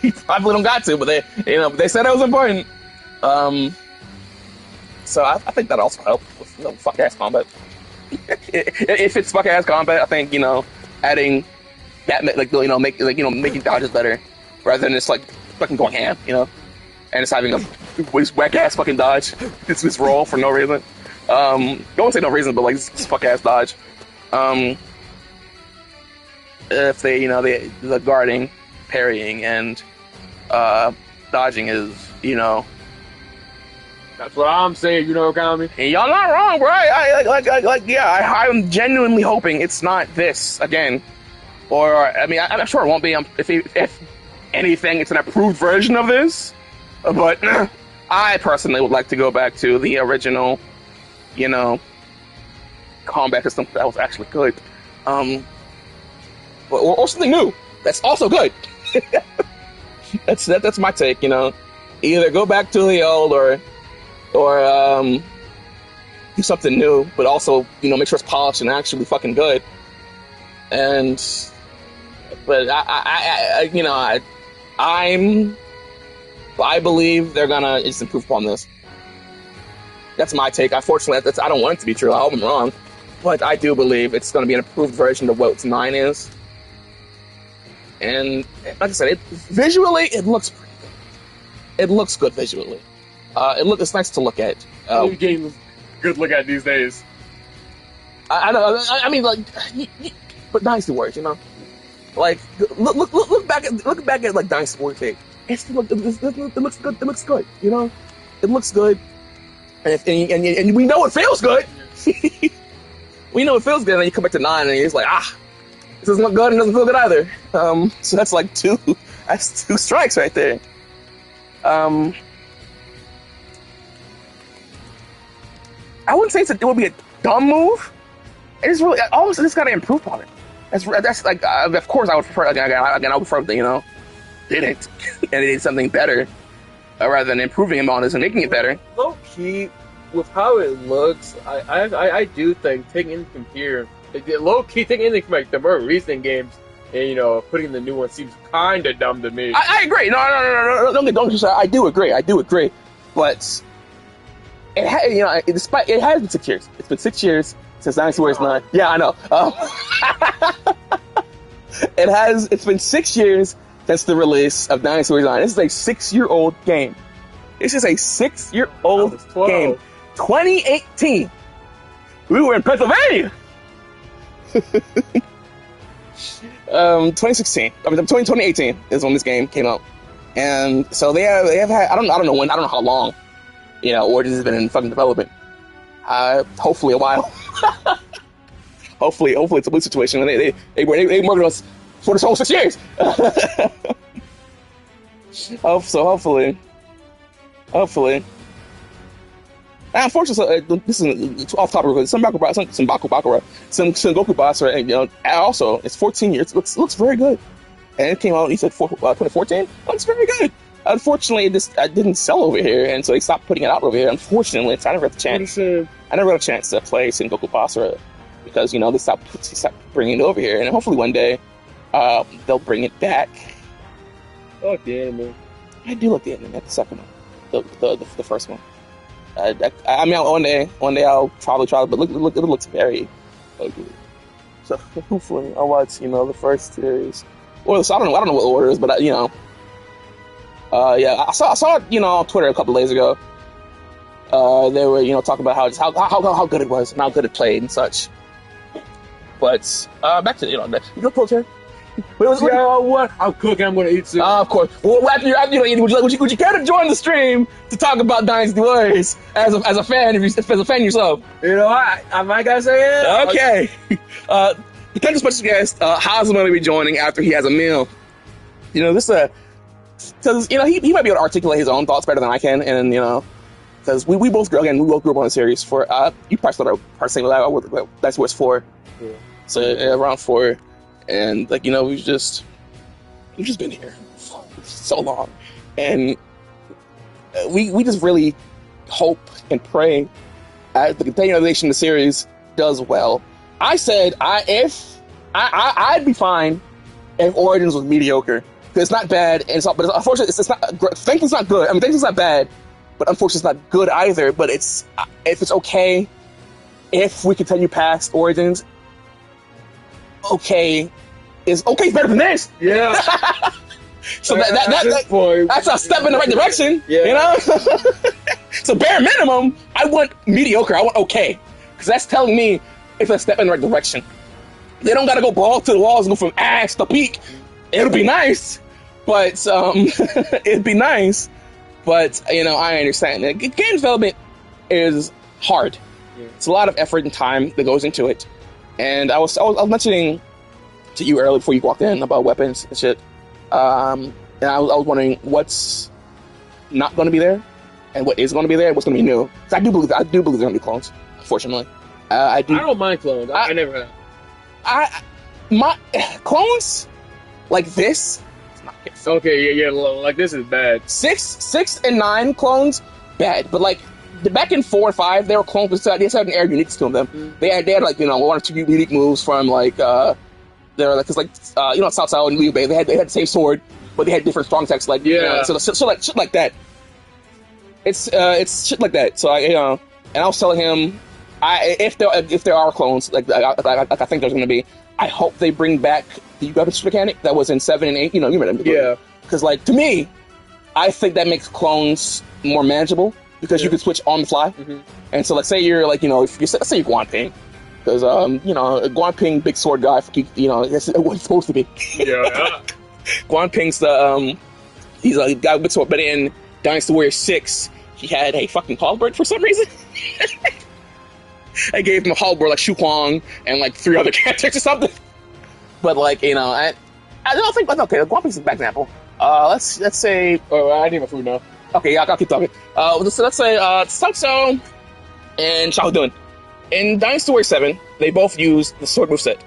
A: You probably don't got to, but they said it was important. So I think that also helped with fuck ass combat. If it's fuck ass combat, I think adding that making dodges better rather than just like fucking going ham, and just having a whack ass fucking dodge. This roll for no reason. Don't say no reason, but like this fuck ass dodge. If they, the guarding, parrying, and dodging is,
B: That's what I'm saying. You know, Kami.
A: And y'all not wrong, bro. I'm genuinely hoping it's not this again, or I'm sure it won't be. If anything, it's an improved version of this. But I personally would like to go back to the original, combat system that was actually good. Or something new that's also good. That's my take. Either go back to the old or do something new, but also make sure it's polished and actually fucking good. But I believe they're gonna just improve upon this. That's my take. Unfortunately, I don't want it to be true. I hope I'm wrong, but I do believe it's gonna be an improved version of what 9 is. And like I said, visually it looks pretty good. It looks good visually. It's nice to look at.
B: New games, good look at these days.
A: I know. I mean, like, but Dynasty Warriors, like look back at like Dynasty Warriors. It looks good. It looks good. It looks good, and we know it feels good. We know it feels good, and then you come back to 9, and it's like, this doesn't look good and doesn't feel good either. So that's like that's 2 strikes right there. I wouldn't say it would be a dumb move. It's really almost just gotta improve on it. That's like of course I would prefer again I would prefer that did it and it did something better rather than improving on this and making it better.
B: Low key, with how it looks, I do think taking anything here, low key taking anything from like the more recent games and putting the new one seems kind of dumb to me.
A: I agree. No. Don't just. I do agree. But despite it has been 6 years. It's been 6 years since Dynasty Warriors 9. Yeah, I know. It's been 6 years since the release of Dynasty Warriors 9. This is a 6-year-old game. This is a 6-year-old game. 2018. We were in Pennsylvania. 2016. 2018 is when this game came out, and so they have had. I don't know when. I don't know how long. Origins has been in fucking development. Hopefully a while. hopefully it's a blue situation. They murdered us for this whole 6 years. Hopefully. Unfortunately, this is off topic because some Goku boss, right? Also, it's 14 years. It looks very good, and it came out. He said 2014. Looks very good. Unfortunately, it didn't sell over here, and so they stopped putting it out over here. Unfortunately, so I never had the chance. I never had a chance to play Sengoku Basara because they stopped bringing it over here, and hopefully one day they'll bring it back.
B: I like the anime.
A: I do like the anime. The second one, the first one. I mean, one day I'll probably try it, but it looks very ugly. So hopefully I'll watch the first series, or I don't know what order it is, but yeah, I saw it on Twitter a couple days ago. They were talking about how good it was and how good it played and such. But back to your protest.
B: What? I'm cooking. I'm gonna eat soon.
A: Of course. Well, after you eat, would you care to join the stream to talk about Dynasty Warriors as a fan, as a fan yourself?
B: I might gotta say it.
A: Okay. Potential special guest Hazama will be joining after he has a meal. This because he might be able to articulate his own thoughts better than I can, and because we both grew up on the series for you probably started saying that's what's 4,
B: yeah.
A: So around 4. And we've just been here for so long, and we just really hope and pray the continuation of the series does well. I said I'd be fine if Origins was mediocre, because it's not bad, but unfortunately it's not. Thankfully it's not good. I mean, thankfully it's not bad, but unfortunately it's not good either. But if it's okay, if we continue past Origins. Okay is better than this.
B: Yeah.
A: So that's a step in the right direction.
B: Yeah.
A: So bare minimum, I want mediocre. I want okay, because that's telling me it's a step in the right direction. They don't gotta go ball to the walls and go from ass to peak. It'll be nice, but it'd be nice. But I understand. Game development is hard.
B: Yeah.
A: It's a lot of effort and time that goes into it. And I was mentioning to you earlier before you walked in about weapons and shit. And I was wondering what's not going to be there, and what is going to be there, and what's going to be new. So I do believe there's going to be clones. Unfortunately, I do.
B: I don't mind clones. I never have.
A: My clones like this.
B: Okay, yeah, like this is bad.
A: 6 and 9 clones, bad. But back in 4 and 5, they were clones. They had an air unique to them.
B: Mm.
A: They had 1 or 2 unique moves from they're because South Sao and Liu Bei, they had the same sword, but they had different strong attacks. So shit like that. It's shit like that. So and I was telling him, if there are clones, I think there's going to be. I hope they bring back the weapons mechanic that was in 7 and 8. You remember?
B: Yeah.
A: Because to me, I think that makes clones more manageable, because you can switch on the fly.
B: Mm-hmm.
A: And so let's say you're let's say you're Guan Ping. Because Guan Ping, big sword guy, that's what he's supposed to be.
B: Yeah.
A: Guan Ping's he's a guy with big sword, but in Dynasty Warriors 6, he had a fucking halberd for some reason. I gave him a halberd like Shu Huang and 3 other characters or something. But I don't think. Okay, Guan Ping's a bad example. Let's say.
B: Oh, I need my food now.
A: Okay, yeah, I'll keep talking. Let's say Cao Cao and Xiahou Dun. In Dynasty Warriors 7, they both use the sword moveset.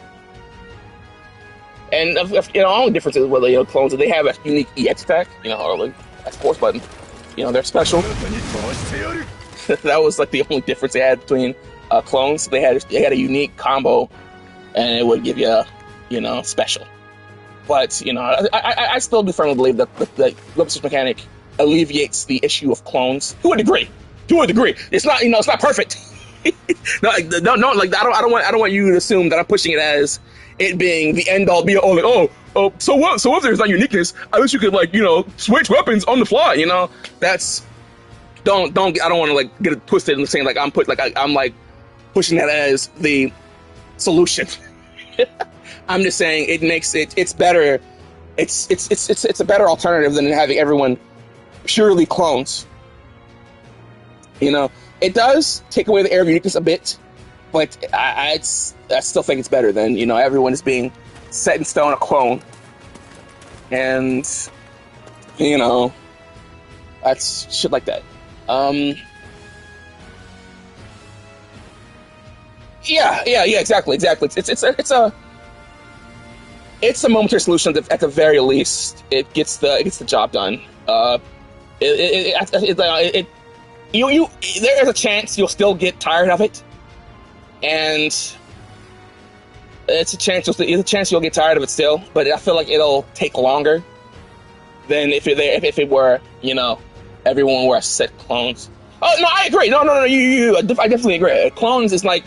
A: And the only difference is whether clones, they have a unique EX attack, or a force button. They're special. That was the only difference they had between clones. They had a unique combo, and it would give you special. But I still do firmly believe that the weapons mechanic alleviates the issue of clones to a degree. It's not it's not perfect. No, I don't want you to assume that I'm pushing it as it being the end all be all. So what? So if there's not uniqueness, at least you could switch weapons on the fly. That's I don't want to get it twisted and saying I'm pushing that as the solution. I'm just saying it makes it's better. It's a better alternative than having everyone purely clones. It does take away the air of uniqueness a bit, but I still think it's better than everyone is being set in stone a clone, and that's shit like that. Yeah, exactly. It's a it's a momentary solution. At the very least, it gets the job done. You there is a chance you'll still get tired of it, and it's a chance you'll get tired of it still. But I feel like it'll take longer than if it were, everyone were set clones. Oh no, I agree. No, I definitely agree. Clones is like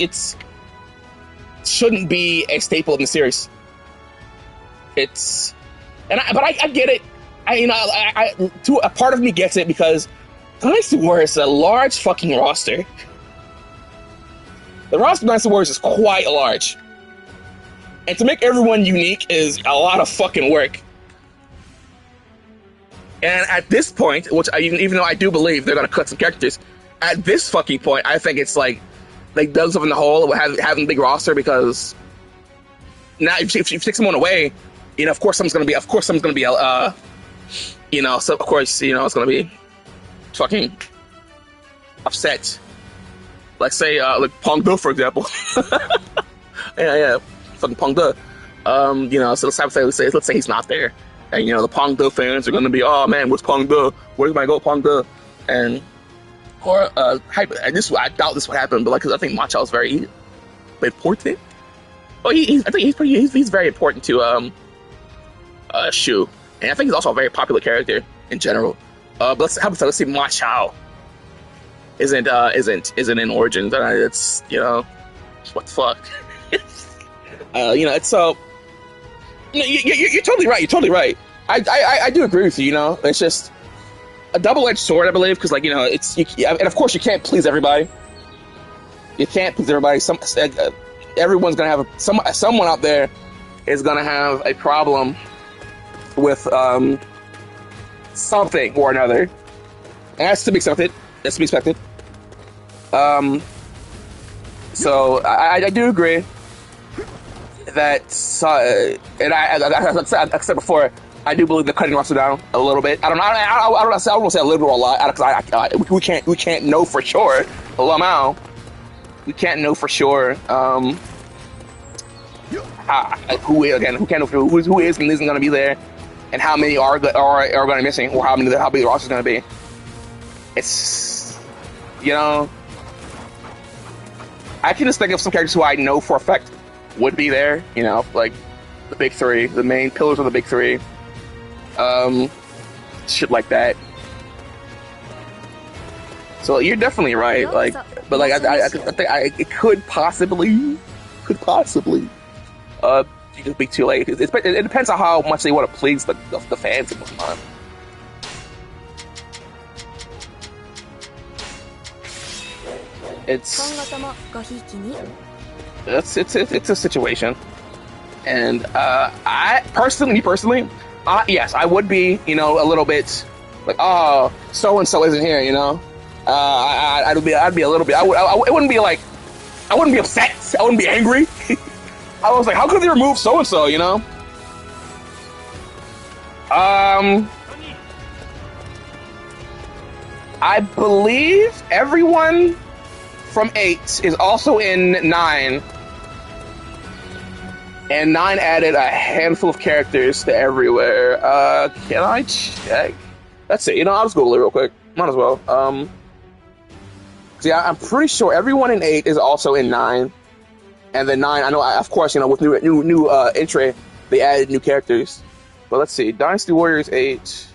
A: shouldn't be a staple in the series. But I get it. A part of me gets it because Dynasty Warriors is a large fucking roster. The roster of Dynasty Warriors is quite large, and to make everyone unique is a lot of fucking work. And at this point, which even though I do believe they're gonna cut some characters, at this fucking point, I think it's like they dug themselves in the hole with having a big roster, because now if you take someone away, of course someone's gonna be it's gonna be fucking upset. Like say like Pong De, for example. yeah, fucking Pong De. So let's say he's not there, and the Pong De fans are gonna be, oh man, where's Pong De? Where's my goat Pong De? And I doubt this would happen, but because I think Macao is very important. Well, he's very important to Shu, and I think he's also a very popular character in general. But let's see, Macao isn't in Origins. It's what the fuck. It's so. You're totally right. You're totally right. I do agree with you. It's just a double-edged sword, I believe, because and of course you can't please everybody. You can't please everybody. Everyone's gonna have someone out there is gonna have a problem with something or another, and that's to be expected. So I do agree that, and like I said before, I do believe they're cutting roster down a little bit. I don't want to say a little or a lot, because we can't know for sure. Lamau, we can't know for sure who is and isn't going to be there, and how many are going to be missing, or how big the roster is going to be. It's I can just think of some characters who I know for a fact would be there. Like the big three, the main pillars of the big three. Shit like that. So you're definitely right. But I think it could possibly, you could be too late. It depends on how much they want to please the fans and whatnot. It's a situation, and personally, yes, I would be, a little bit like, oh, so and so isn't here, I'd be a little bit. It wouldn't be like, I wouldn't be upset. I wouldn't be angry. I was like, how could they remove so and so? I believe everyone from 8 is also in 9. And 9 added a handful of characters to everywhere. Can I check? Let's see. I'll just Google it real quick. Might as well. Yeah, I'm pretty sure everyone in 8 is also in 9. And then 9, I know, of course, with new entry, they added new characters. But let's see. Dynasty Warriors 8.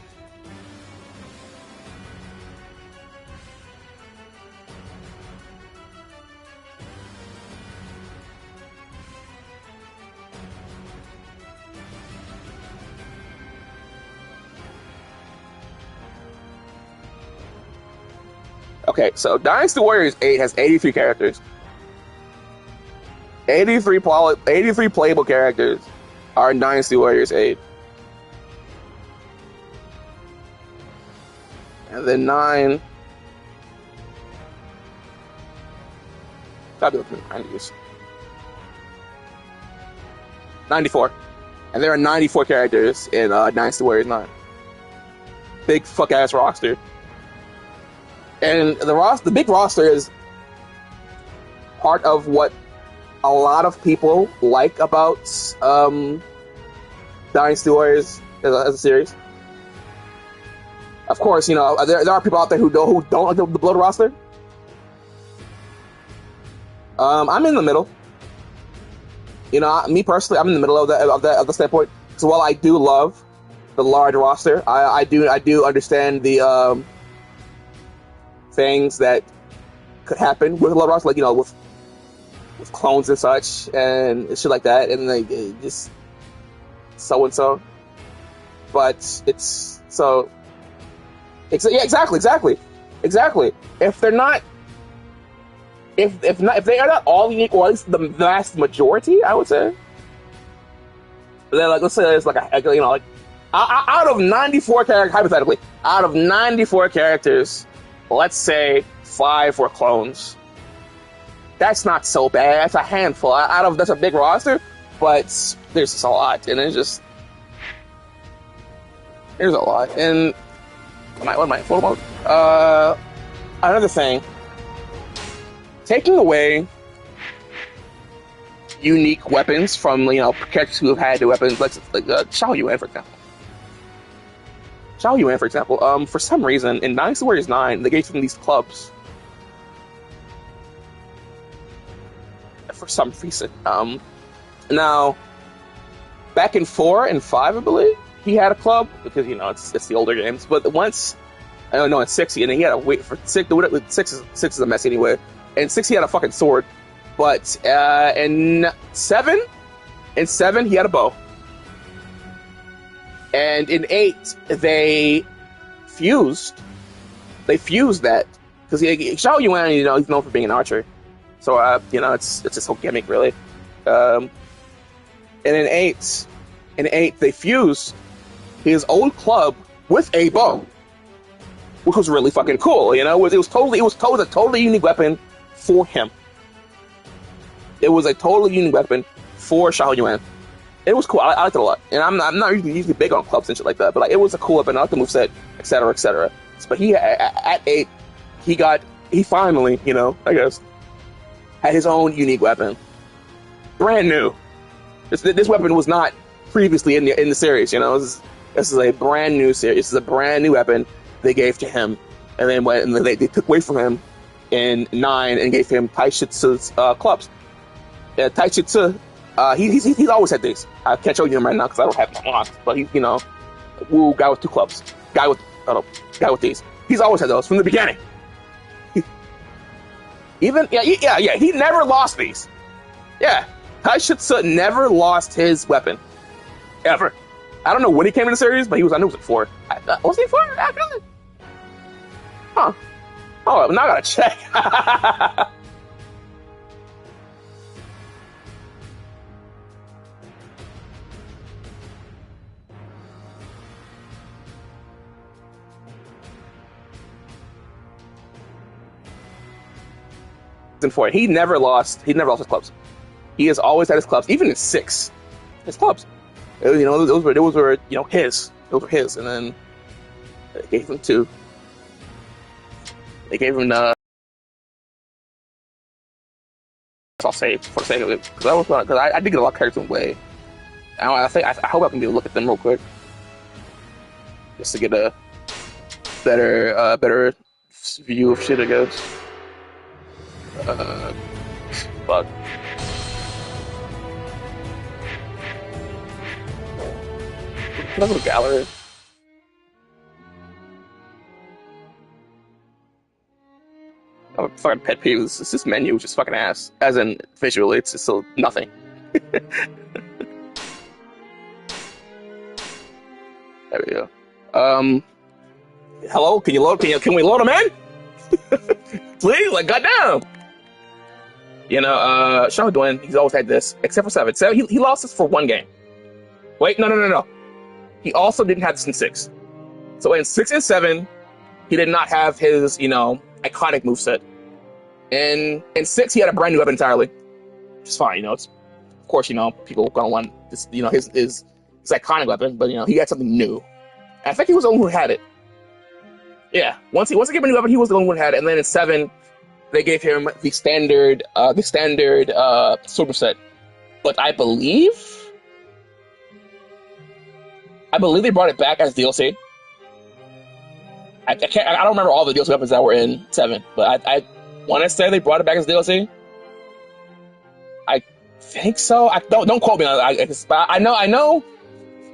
A: Okay, so Dynasty Warriors 8 has 83 characters. 83 playable characters are in Dynasty Warriors 8. And then 9... Gotta be looking at the 90s. 94. And there are 94 characters in Dynasty Warriors 9. Big fuck-ass roster. And the big roster is part of what a lot of people like about Dynasty Warriors as a series. Of course, there are people out there who don't like the Blood roster. I'm in the middle. Me personally, I'm in the middle of the standpoint. So while I do love the large roster, I do understand the things that could happen with a Blood roster, like with clones and such and shit like that, and like just so and so. But it's so. Yeah, exactly. If they're not, if they are not all unique, or at least the vast majority, I would say. Then, like, let's say there's like out of 94 characters, hypothetically, out of 94 characters, let's say 5 were clones. That's not so bad. That's a handful. That's a big roster, but there's just a lot, and there's a lot, and. What am I? Photo mode? Another thing. Taking away unique weapons from, characters who have had the weapons, like Xiao Yuan, for example. For some reason, in Dynasty Warriors 9, they gave him these clubs. For some reason. Now, back in 4 and 5, I believe, he had a club, because, it's the older games. But once, I don't know, in 6, and he had to wait for 6. 6 is a mess anyway. In 6, he had a fucking sword. But in 7, he had a bow. And in 8, they fused that. Because Xiao Yuan, he's known for being an archer. So, it's his whole gimmick, really. And in 8, they fused his old club with a bow, which was really fucking cool. It was a totally unique weapon for him. It was a totally unique weapon for Xiao Yuan. It was cool. I liked it a lot, and I'm not usually big on clubs and shit like that, but it was a cool weapon. I liked the moveset, etc., etc. But he at 8, he finally, I guess, had his own unique weapon, brand new. This weapon was not previously in the series. This is a brand new series. This is a brand new weapon they gave to him, and then they took away from him in 9 and gave him Taishi Ci's clubs. Taishi Ci, he's always had these. I can't show you him right now because I don't have them unlocked. But he's woo guy with 2 clubs, guy with these. He's always had those from the beginning. He never lost these. Yeah, Taishi Ci never lost his weapon, ever. I don't know when he came in the series, but I knew it was at 4. Was he 4? Actually? Huh. Oh, now I gotta check. And 4, he never lost his clubs. He has always had his clubs, even in 6. His clubs. Those were his. Those were his, and then they gave him 2. They gave him I'll say for the sake of it, because I did get a lot of characters away. I hope I can be able to look at them real quick, just to get a better view of shit, I guess. Fuck. Can I go to gallery? Oh, fucking pet peeve. This menu is just fucking ass. As in, visually, it's just still nothing. There we go. Hello? Can we load them in? Please? Like, goddamn! Xiao Yuan, he's always had this, except for 7. 7, he lost this for 1 game. Wait, no. He also didn't have this in 6. So in 6 and 7, he did not have his, iconic moveset. In 6, he had a brand new weapon entirely. Which is fine, it's, of course, people gonna want this, his iconic weapon, but, he had something new. And I think he was the only one who had it. Yeah, once they gave him a new weapon, he was the only one who had it, and then in 7, they gave him the standard super set. But I believe I believe they brought it back as DLC. I can't. I don't remember all the DLC weapons that were in 7, but I want to say they brought it back as DLC. I think so. I don't quote me on it. I know.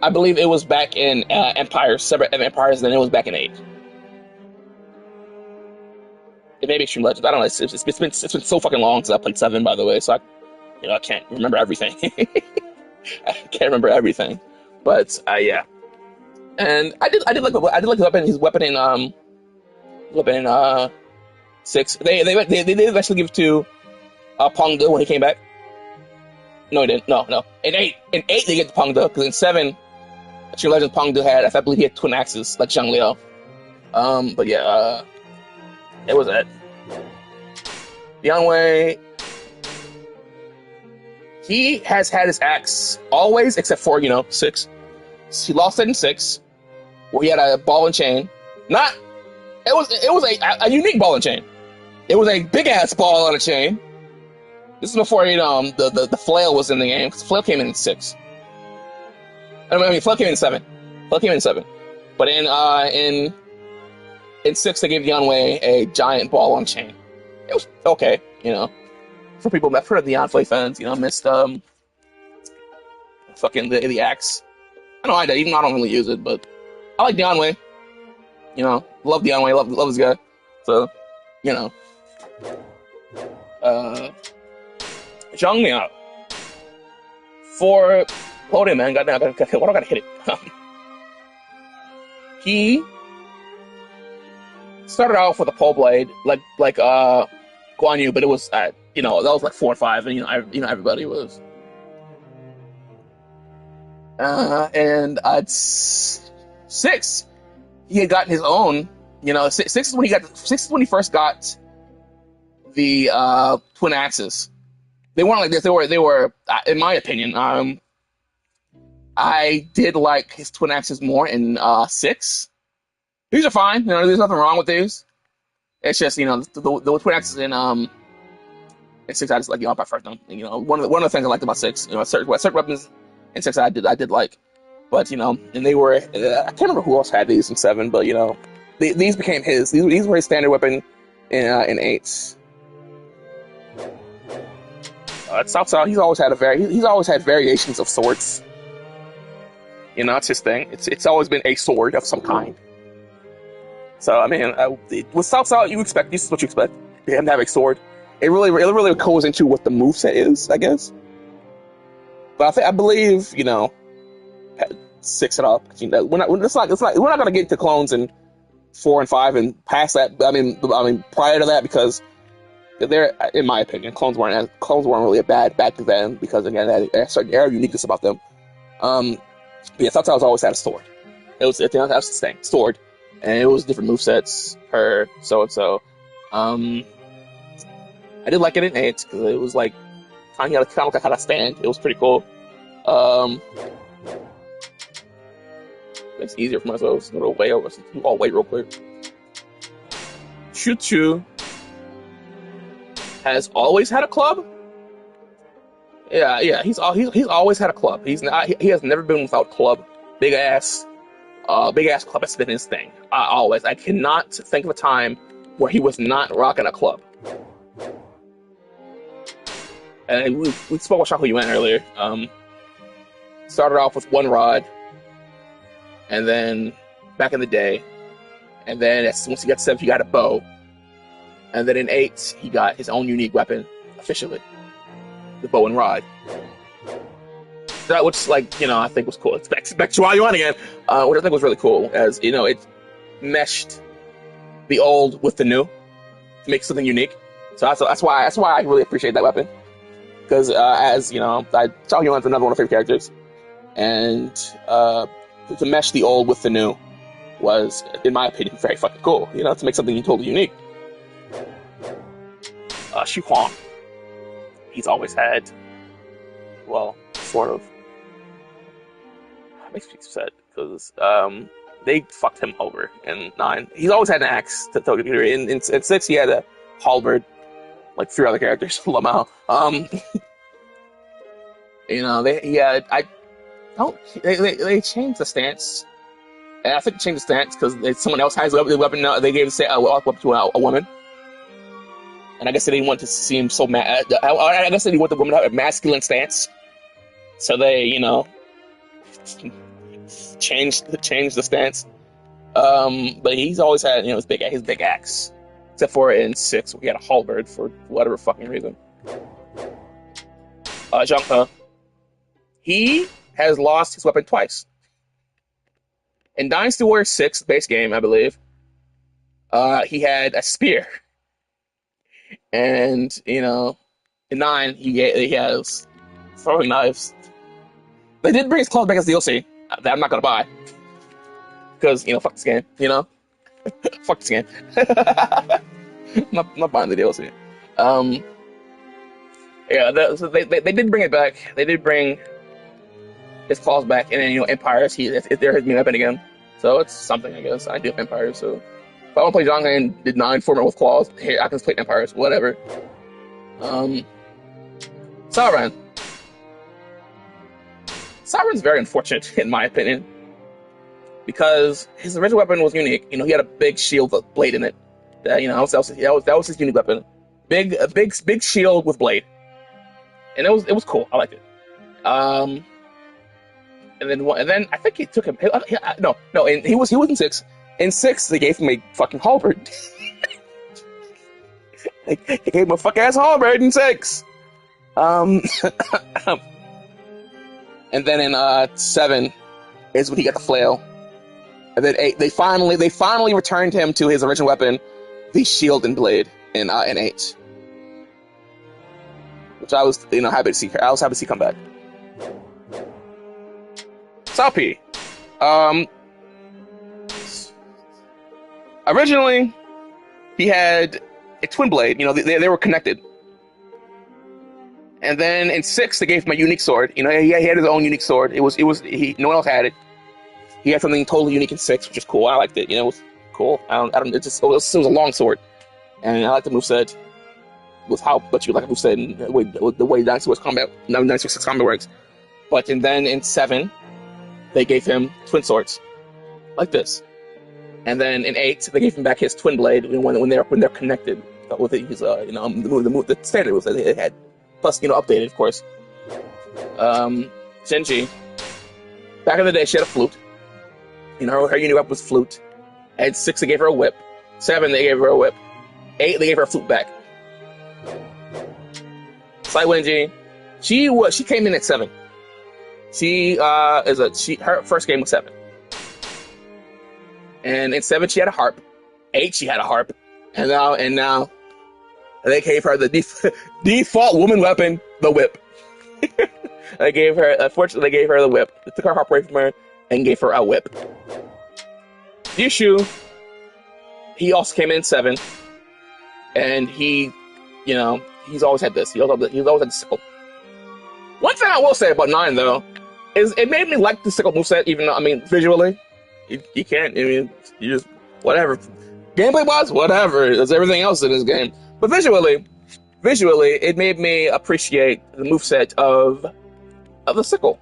A: I believe it was back in Empires, separate Empires, and then it was back in 8. It may be Extreme Legends. I don't know. It's been so fucking long since I played 7, by the way, so I can't remember everything. I can't remember everything, but yeah. And I did like his weapon in 6. They eventually give it to Pongde when he came back. No, he didn't. No. In 8 they get to Pongde, because in 7, Extreme Legends Pongde I believe he had twin axes like Zhang Liao. But yeah, it was it. Yanwei, he has had his axe always, except for 6. He lost it in 6, where he had a ball and chain. It was a unique ball and chain. It was a big ass ball on a chain. This is before the flail was in the game, because flail came in 6. I mean, flail came in 7. Flail came in 7, but in 6 they gave Yanwei a giant ball on chain. It was okay, for people for the Yanwei fans, missed fucking the axe. I know I did, even though I don't really use it, but I like Yanwei. Love Yanwei, love this guy. So, Zhang Liao. For hold it, man. Goddamn, what do I gotta hit it? He started off with a pole blade, like Guan Yu, but it was at that was like 4 and 5, and everybody was. And at 6, he had gotten his own. 6 is when he first got the twin axes. They weren't like this. They were in my opinion. I did like his twin axes more in 6. These are fine. There's nothing wrong with these. It's just the twin axes in 6 I just like I prefer them. One of the things I liked about 6, certain weapons in 6 I did like, but and they were I can't remember who else had these in 7, but these became his. These were his standard weapon in 8. Cao Cao, he's always had variations of swords. It's his thing. It's always been a sword of some kind. So I mean, with Cao Cao, this is what you expect him to have a sword. It really goes into what the moveset is, I guess. But I believe 6 and up. We're not gonna get into clones in 4 and 5 and past that. I mean prior to that, because they're, in my opinion, clones weren't really bad back then, because again they had a certain era of uniqueness about them. But yeah, Cao Cao's always had a sword. That's the thing, sword, and it was different movesets per so and so. I did like it in 8 because it was like kind of like how to stand. It was pretty cool. It's easier for myself. Just go way over. I'll wait real quick. Chu has always had a club. Yeah. He's always had a club. He has never been without club. Big ass club has been his thing. Always. I cannot think of a time where he was not rocking a club. And we spoke about Xiahou Yuan earlier. Started off with one rod, and then back in the day, and then once he got to 7, he got a bow, and then in 8 he got his own unique weapon officially, the bow and rod. That which I think was cool. It's back to Xiahou Yuan again, which I think was really cool, as it meshed the old with the new to make something unique. So that's why I really appreciate that weapon. Because Xiahou Yuan's another one of my favorite characters, and to mesh the old with the new was, in my opinion, very fucking cool. To make something totally unique. Xu Huang, he's always had, well, sort of. It makes me upset because they fucked him over in 9. He's always had an axe to throw computer. In 6, he had a halberd. Like 3 other characters, Lamau. don't they changed the stance. And I think they changed the stance because someone else has the weapon now. They gave a weapon to a woman. And I guess they didn't want to seem so mad. I guess they didn't want the woman to have a masculine stance. So they, changed the stance. But he's always had, his big axe. Except for in 6, where he had a halberd for whatever fucking reason. Zhang He. He has lost his weapon twice. In Dynasty Warrior 6, base game, I believe, he had a spear. And, in 9, he has throwing knives. They did bring his claws back as DLC that I'm not going to buy. Because, fuck this game, fuck this game. I'm not buying the DLC. So they did bring it back. They did bring his claws back. And then, Empires, they're his main weapon again. So it's something, I guess. I do have Empires, so... If I want to play Zhang He and did 9 format with claws, here, I can play Empires, whatever. Sauron. Sauron's very unfortunate, in my opinion. Because his original weapon was unique. He had a big shield with a blade in it. That was his unique weapon. A big shield with blade. And it was cool. I liked it. And then I think he took him. No. And he was in 6. In 6, they gave him a fucking halberd. They gave him a fuck ass halberd in 6. And then in 7 is when he got the flail. And then 8, they finally returned him to his original weapon, the shield and blade, in 8. Which I was happy to see. I was happy to see come back. Cao Pi. Originally, he had a twin blade. They were connected. And then in 6, they gave him a unique sword. He had his own unique sword. No one else had it. He had something totally unique in 6, which is cool. I liked it. It was cool. It was a long sword, and I liked the moveset. With how much you like a moveset and the way Dynasty Warriors combat, Dynasty 6 combat works. And then in 7, they gave him twin swords, like this. And then in 8, they gave him back his twin blade when they're connected with his the standard moves that they had, plus updated of course. Shenji, back in the day, she had a flute. Her unique weapon was flute. At 6, they gave her a whip. 7, they gave her a whip. 8, they gave her a flute back. Sai Wenji, she came in at 7. Her first game was 7. And in 7, she had a harp. 8, she had a harp. And now they gave her the default woman weapon, the whip. Unfortunately, they gave her the whip. They took her harp away from her and gave her a whip. Yushu, he also came in 7. And he's always had this. He's always had the sickle. One thing I will say about 9, though, is it made me like the sickle moveset, even though, visually, you can't, you just, whatever. Gameplay-wise, whatever. There's everything else in this game. But visually, it made me appreciate the moveset of the sickle.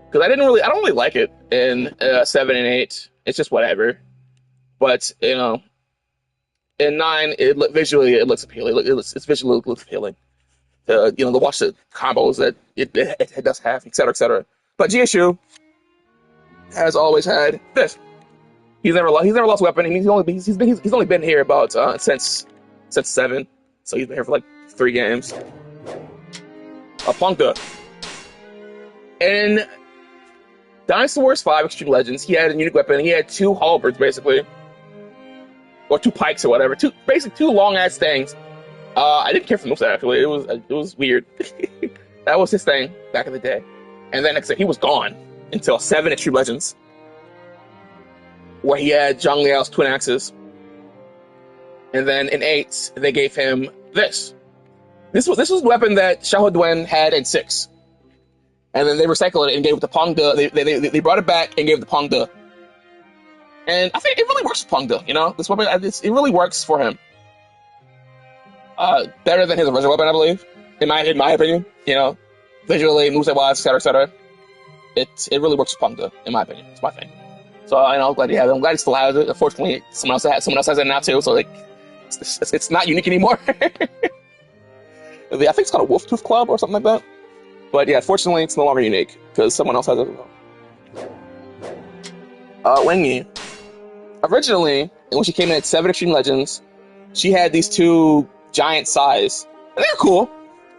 A: Because I don't really like it in 7 and 8. It's just whatever. But, in 9, visually, it looks appealing. It's visually looks appealing. To watch the combos that it does have, etc., etc. But Jieshu has always had this. He's never lost a weapon. He's only been here about since 7, so he's been here for like 3 games. Pongde. In Dynasty Warriors 5 Extreme Legends, he had a unique weapon. He had 2 halberds basically, or 2 pikes or whatever. 2 long ass things. I didn't care for the moveset actually. It was weird. That was his thing back in the day. And then he was gone until 7 Extreme Legends, where he had Zhang Liao's twin axes. And then in 8, they gave him this. This was the weapon that Xiahou Dun had in 6. And then they recycled it and gave it to Pongde. They brought it back and gave it to Pongde. And I think it really works for Pongde, This weapon, it really works for him. Better than his original weapon, I believe. In my opinion, visually, moveset wise, etc., etc. it really works for Punga, in my opinion. It's my thing. So I know, I'm glad he has it. I'm glad he still has it. Unfortunately, someone else has it now too. So like, it's not unique anymore. I think it's called a Wolf Tooth Club or something like that. But yeah, fortunately, it's no longer unique because someone else has it as well. Wenyi. Originally, when she came in at 7 Extreme Legends, she had these two giant size. And they were cool.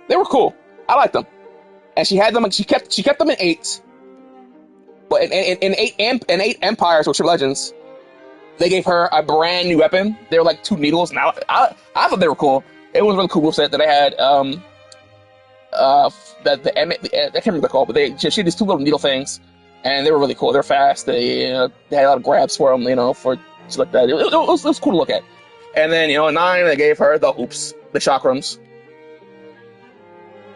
A: They were cool. I liked them. And she had them. She kept them in 8. But in 8 Empires or Extreme Legends, they gave her a brand new weapon. They were like 2 needles. Now I thought they were cool. It was a really cool set that I had. I can't remember what they're called, but she had these 2 little needle things, and they were really cool. They're fast. They had a lot of grabs for them, for shit like that. It was cool to look at. And then in 9 they gave her the chakrams.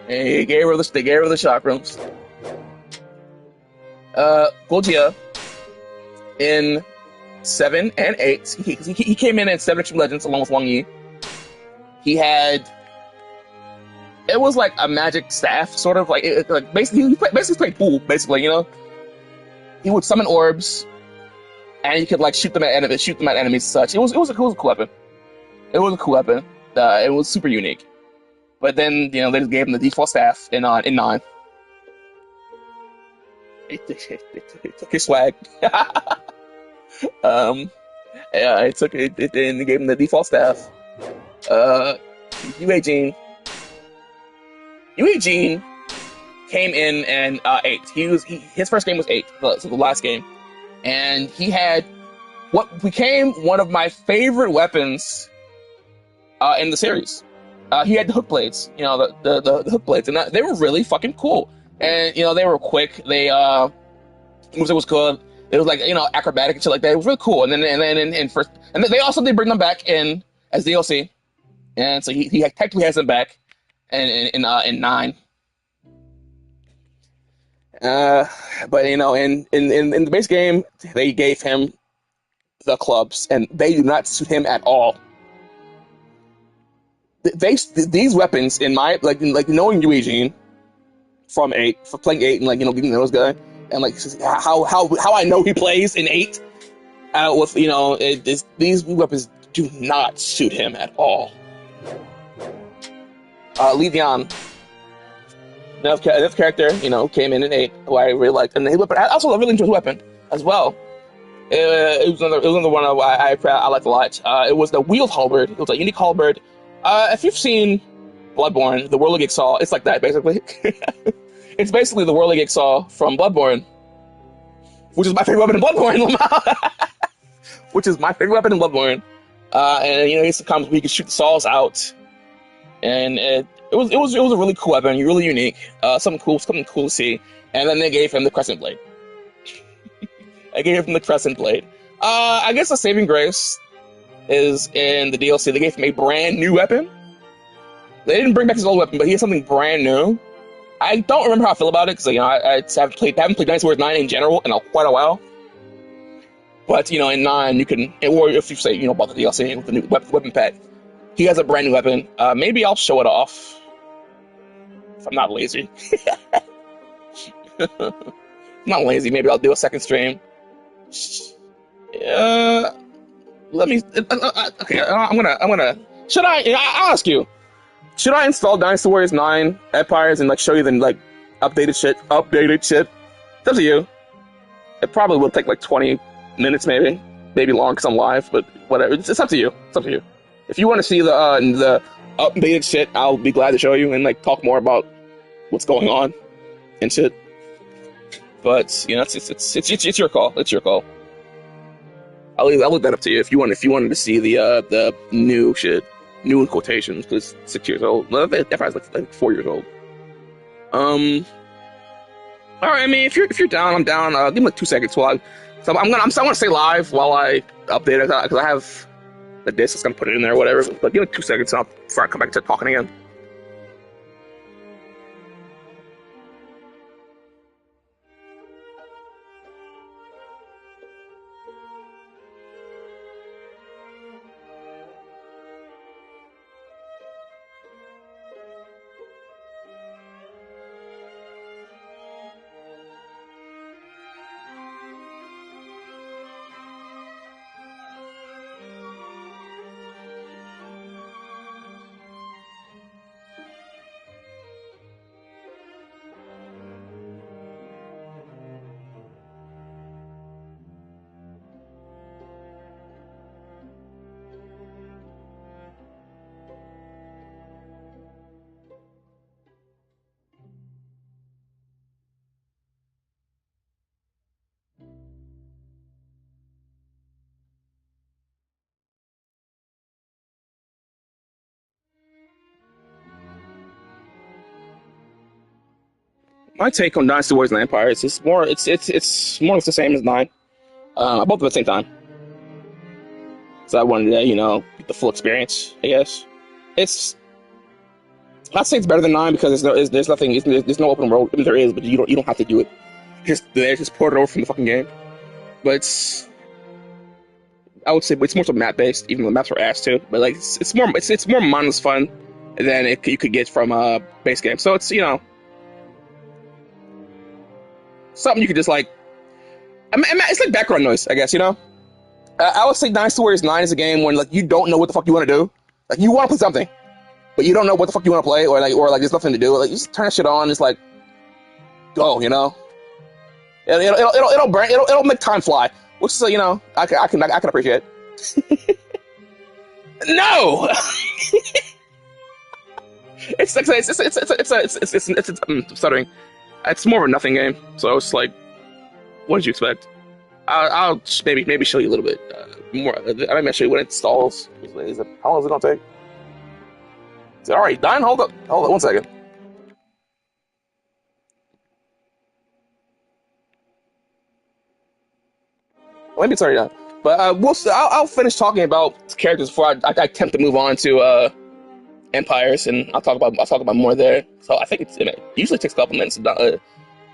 A: And they gave her the chakrams. Gulgia in 7 and 8. He came in at 7 Extreme Legends along with Wang Yi. He had. It was like a magic staff, sort of like basically he played pool. Basically, he would summon orbs, and you could like shoot them at enemies and such. It was a cool weapon. It was a cool weapon. It was super unique. But then they just gave him the default staff in 9. They took his swag. Yeah, it took it and they gave him the default staff. Eugene came in and 8. His first game was 8, so the last game, and he had what became one of my favorite weapons in the series. He had the hook blades, the hook blades, and they were really fucking cool. And they were quick. They it was good. It was like acrobatic and shit like that. It was really cool. And then they also did bring them back in as DLC, and so he technically has them back in 9. But in the base game, they gave him the clubs, and they do not suit him at all. These weapons, in my like knowing Eugene from 8, for playing 8 and being those guy, and like how I know he plays in 8, with these weapons do not suit him at all. Li Dian, this character, came in 8, who I really liked, and his weapon. I also really enjoyed his weapon as well. It was another one I liked a lot. It was the wheeled halberd. It was a unique halberd. If you've seen Bloodborne, the Whirligig Saw, it's like that basically. It's basically the Whirligig Saw from Bloodborne, which is my favorite weapon in Bloodborne. Which is my favorite weapon in Bloodborne. And he sometimes we could shoot the saws out, and it was a really cool weapon, really unique, something cool to see. And then they gave him the Crescent Blade. I gave him the Crescent Blade. I guess the saving grace is in the DLC. They gave him a brand new weapon. They didn't bring back his old weapon, but he has something brand new. I don't remember how I feel about it because I haven't played Dynasty Warriors 9 in general in quite a while. But in 9 you can, or if you say about the DLC with the new weapon pack, he has a brand new weapon. Maybe I'll show it off if I'm not lazy. I'm not lazy. Maybe I'll do a second stream. Let me. Okay, I'm gonna. Should I'll ask you. Should I install Dynasty Warriors 9 Empires and show you the updated shit? It's up to you. It probably will take 20 minutes, maybe long because I'm live. But whatever. It's up to you. It's up to you. If you want to see the updated shit, I'll be glad to show you and talk more about what's going on and shit. But it's your call. It's your call. I'll leave that up to you if you wanted to see the new shit, new in quotations, because it's 6 years old. No, that guy's like 4 years old. All right. I mean, if you're down, I'm down. Give me 2 seconds while I want to stay live while I update it because I have the disc that's gonna put it in there or whatever. But give me 2 seconds before I come back to talking again. My take on Dynasty Warriors and Empires is more. It's more or less the same as 9. I bought them at the same time, so I wanted to get the full experience. I guess it's. I'm not saying it's better than 9 because there's nothing. There's no open world. I mean, there is, but you don't have to do it. Just port it over from the fucking game. But I would say it's more so map based, even though the maps are ass too. But like it's more mindless fun than you could get from a base game. So it's something you could just like. It's like background noise, I guess. I would say Dynasty Warriors 9 is a game when like you don't know what the fuck you want to do. Like you want to play something, but you don't know what the fuck you want to play, or like there's nothing to do. Like you just turn that shit on. It's like go, It'll make time fly, which is I can appreciate. No, I'm stuttering. It's more of a nothing game, so it's like, what did you expect? I'll maybe show you a little bit more. I might show you when it installs. How long is it gonna take? Is it already done? Hold up 1 second. Maybe it's already done. But I'll finish talking about characters before I attempt to move on to Empires, and I'll talk about more there. So I think it usually takes a couple minutes to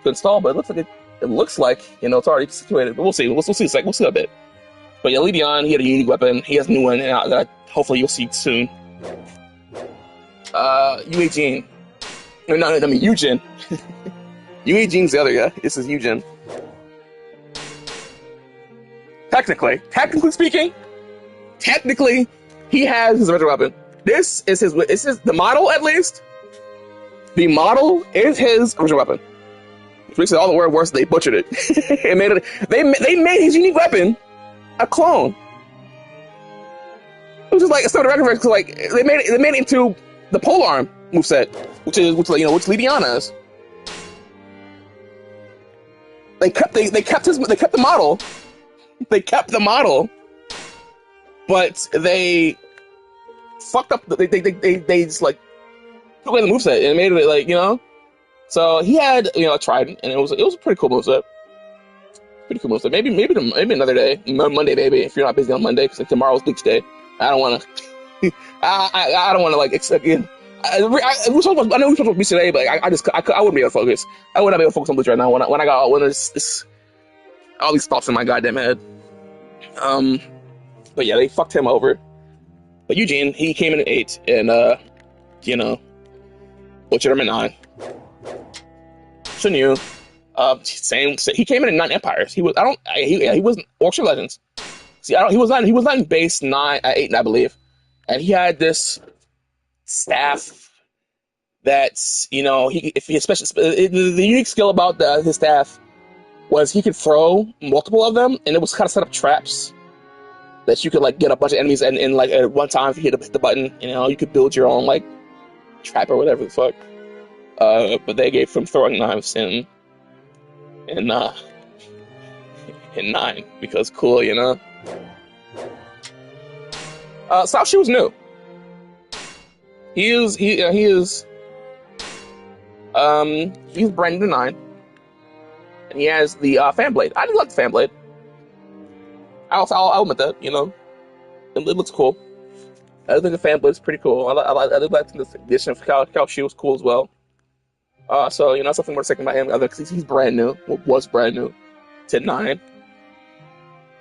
A: install, but it looks like it's already situated. But we'll see. We'll see a bit. But yeah, Levion, he had a unique weapon. He has a new one that hopefully you'll see soon. Eugene. No, I mean Eugen. Eugene's the other guy. This is Eugen. Technically speaking, he has his original weapon. This is the model, at least. The model is his original weapon. Which makes it all the more worse. They butchered it. They made his unique weapon a clone. It was just like some of the record, like they made it into the polearm moveset, which Leviana is. They kept the model. They kept the model, but they fucked up. They just like took away the moveset and made it like. So he had a trident, and it was a pretty cool moveset. Maybe another day, Monday maybe, if you're not busy on Monday, because like, tomorrow's Bleach Day. I don't want to. I don't want to like again. I know we're supposed to be today, but I wouldn't be able to focus. I would not be able to focus on Bleach right now when there's all these thoughts in my goddamn head. But yeah, they fucked him over. But Eugene, he came in at 8, and butchered him at 9. Shun Yu, same. He came in at 9 Empires. He wasn't Orcs or Legends. See, he was not in base 9 at 8, I believe. And he had this staff that's the unique skill about his staff was he could throw multiple of them, and it was kind of set up traps that you could like get a bunch of enemies and like at one time if you hit the button, you could build your own like trap or whatever the fuck. But they gave him throwing knives in 9 because cool, Sao Shi was new. He's brand new to 9. And he has the fan blade. I do like the fan blade. I'll admit that, it looks cool. I think the fan blade is pretty cool. I did like the addition of Cao Shi was cool as well. So something more second about him, because he's brand new. Was brand new to 9,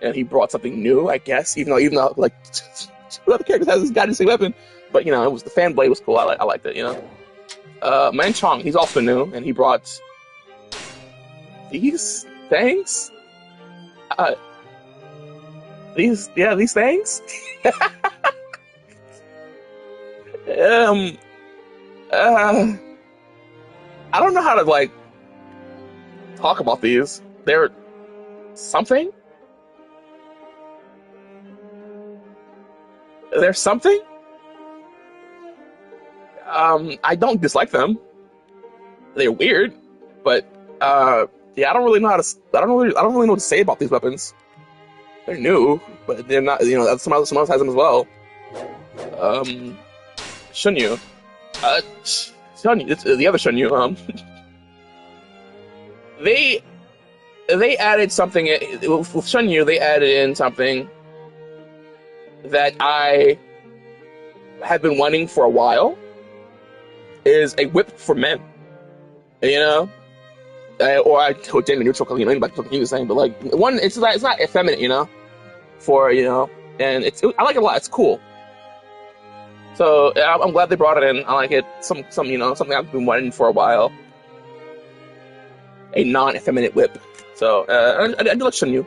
A: and he brought something new, I guess. Even though like two other characters has this goddamn same weapon, but it was the fan blade was cool. I liked it. Man Chong, he's also new, and he brought these things. These things. I don't know how to like talk about these. They're something. They're something. I don't dislike them. They're weird, but yeah, I don't really know what to say about these weapons. They're new, but they're not. Someone else has them as well. Shun Yu. Shun Yu. It's the other Shun Yu. they added something with Shun Yu. They added in something that I have been wanting for a while. Is a whip for men, you know, or I gender neutral, you know, anybody can use the same, but like one, it's not effeminate, you know, for you know, and I like it a lot. It's cool. So I'm glad they brought it in. I like it. Some you know, something I've been wanting for a while. A non-effeminate whip. So I do like Shun Yu.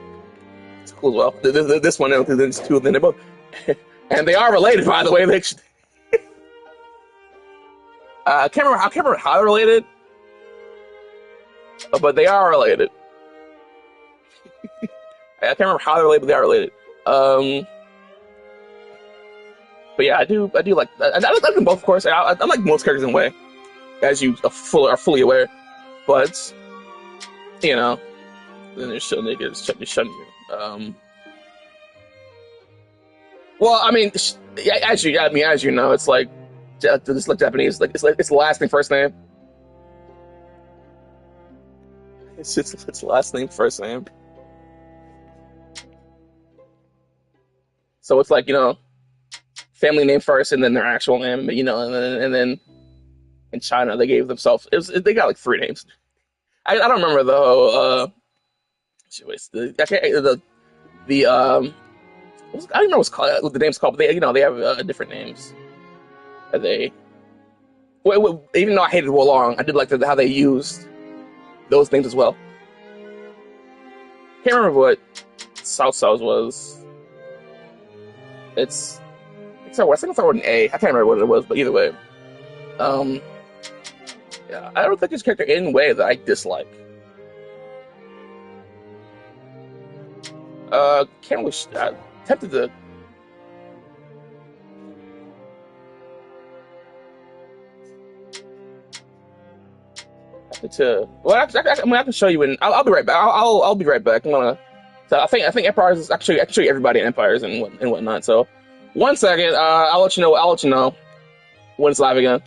A: It's cool as well. This one, there's two of them. They're both, and they are related, by the way. I can't remember how they're related, but they are related. I can't remember how they're related, but they are related. But yeah, I do like I like them both, of course. I like most characters in a way, as you are fully aware. But you know, then there's Shun Yu. Well, I mean, as you know, it's like just like Japanese, like it's last name first name. It's last name first name. So it's like, you know, family name first and then their actual name, you know, and then in China they gave themselves they got like three names. I don't remember though. I can't I don't remember what the name's called, but they, you know, they have different names. They, even though I hated Wolong, I did like how they used those names as well. Can't remember what South South was. I think it's with an A. I can't remember what it was, but either way, yeah, I don't think this character in a way that I dislike. Can't really. Tempted to. Well, I mean, I can show you, and I'll be right back. I'll be right back. So I think Empires is actually I can show you everybody in Empires and whatnot. So 1 second, I'll let you know when it's live again.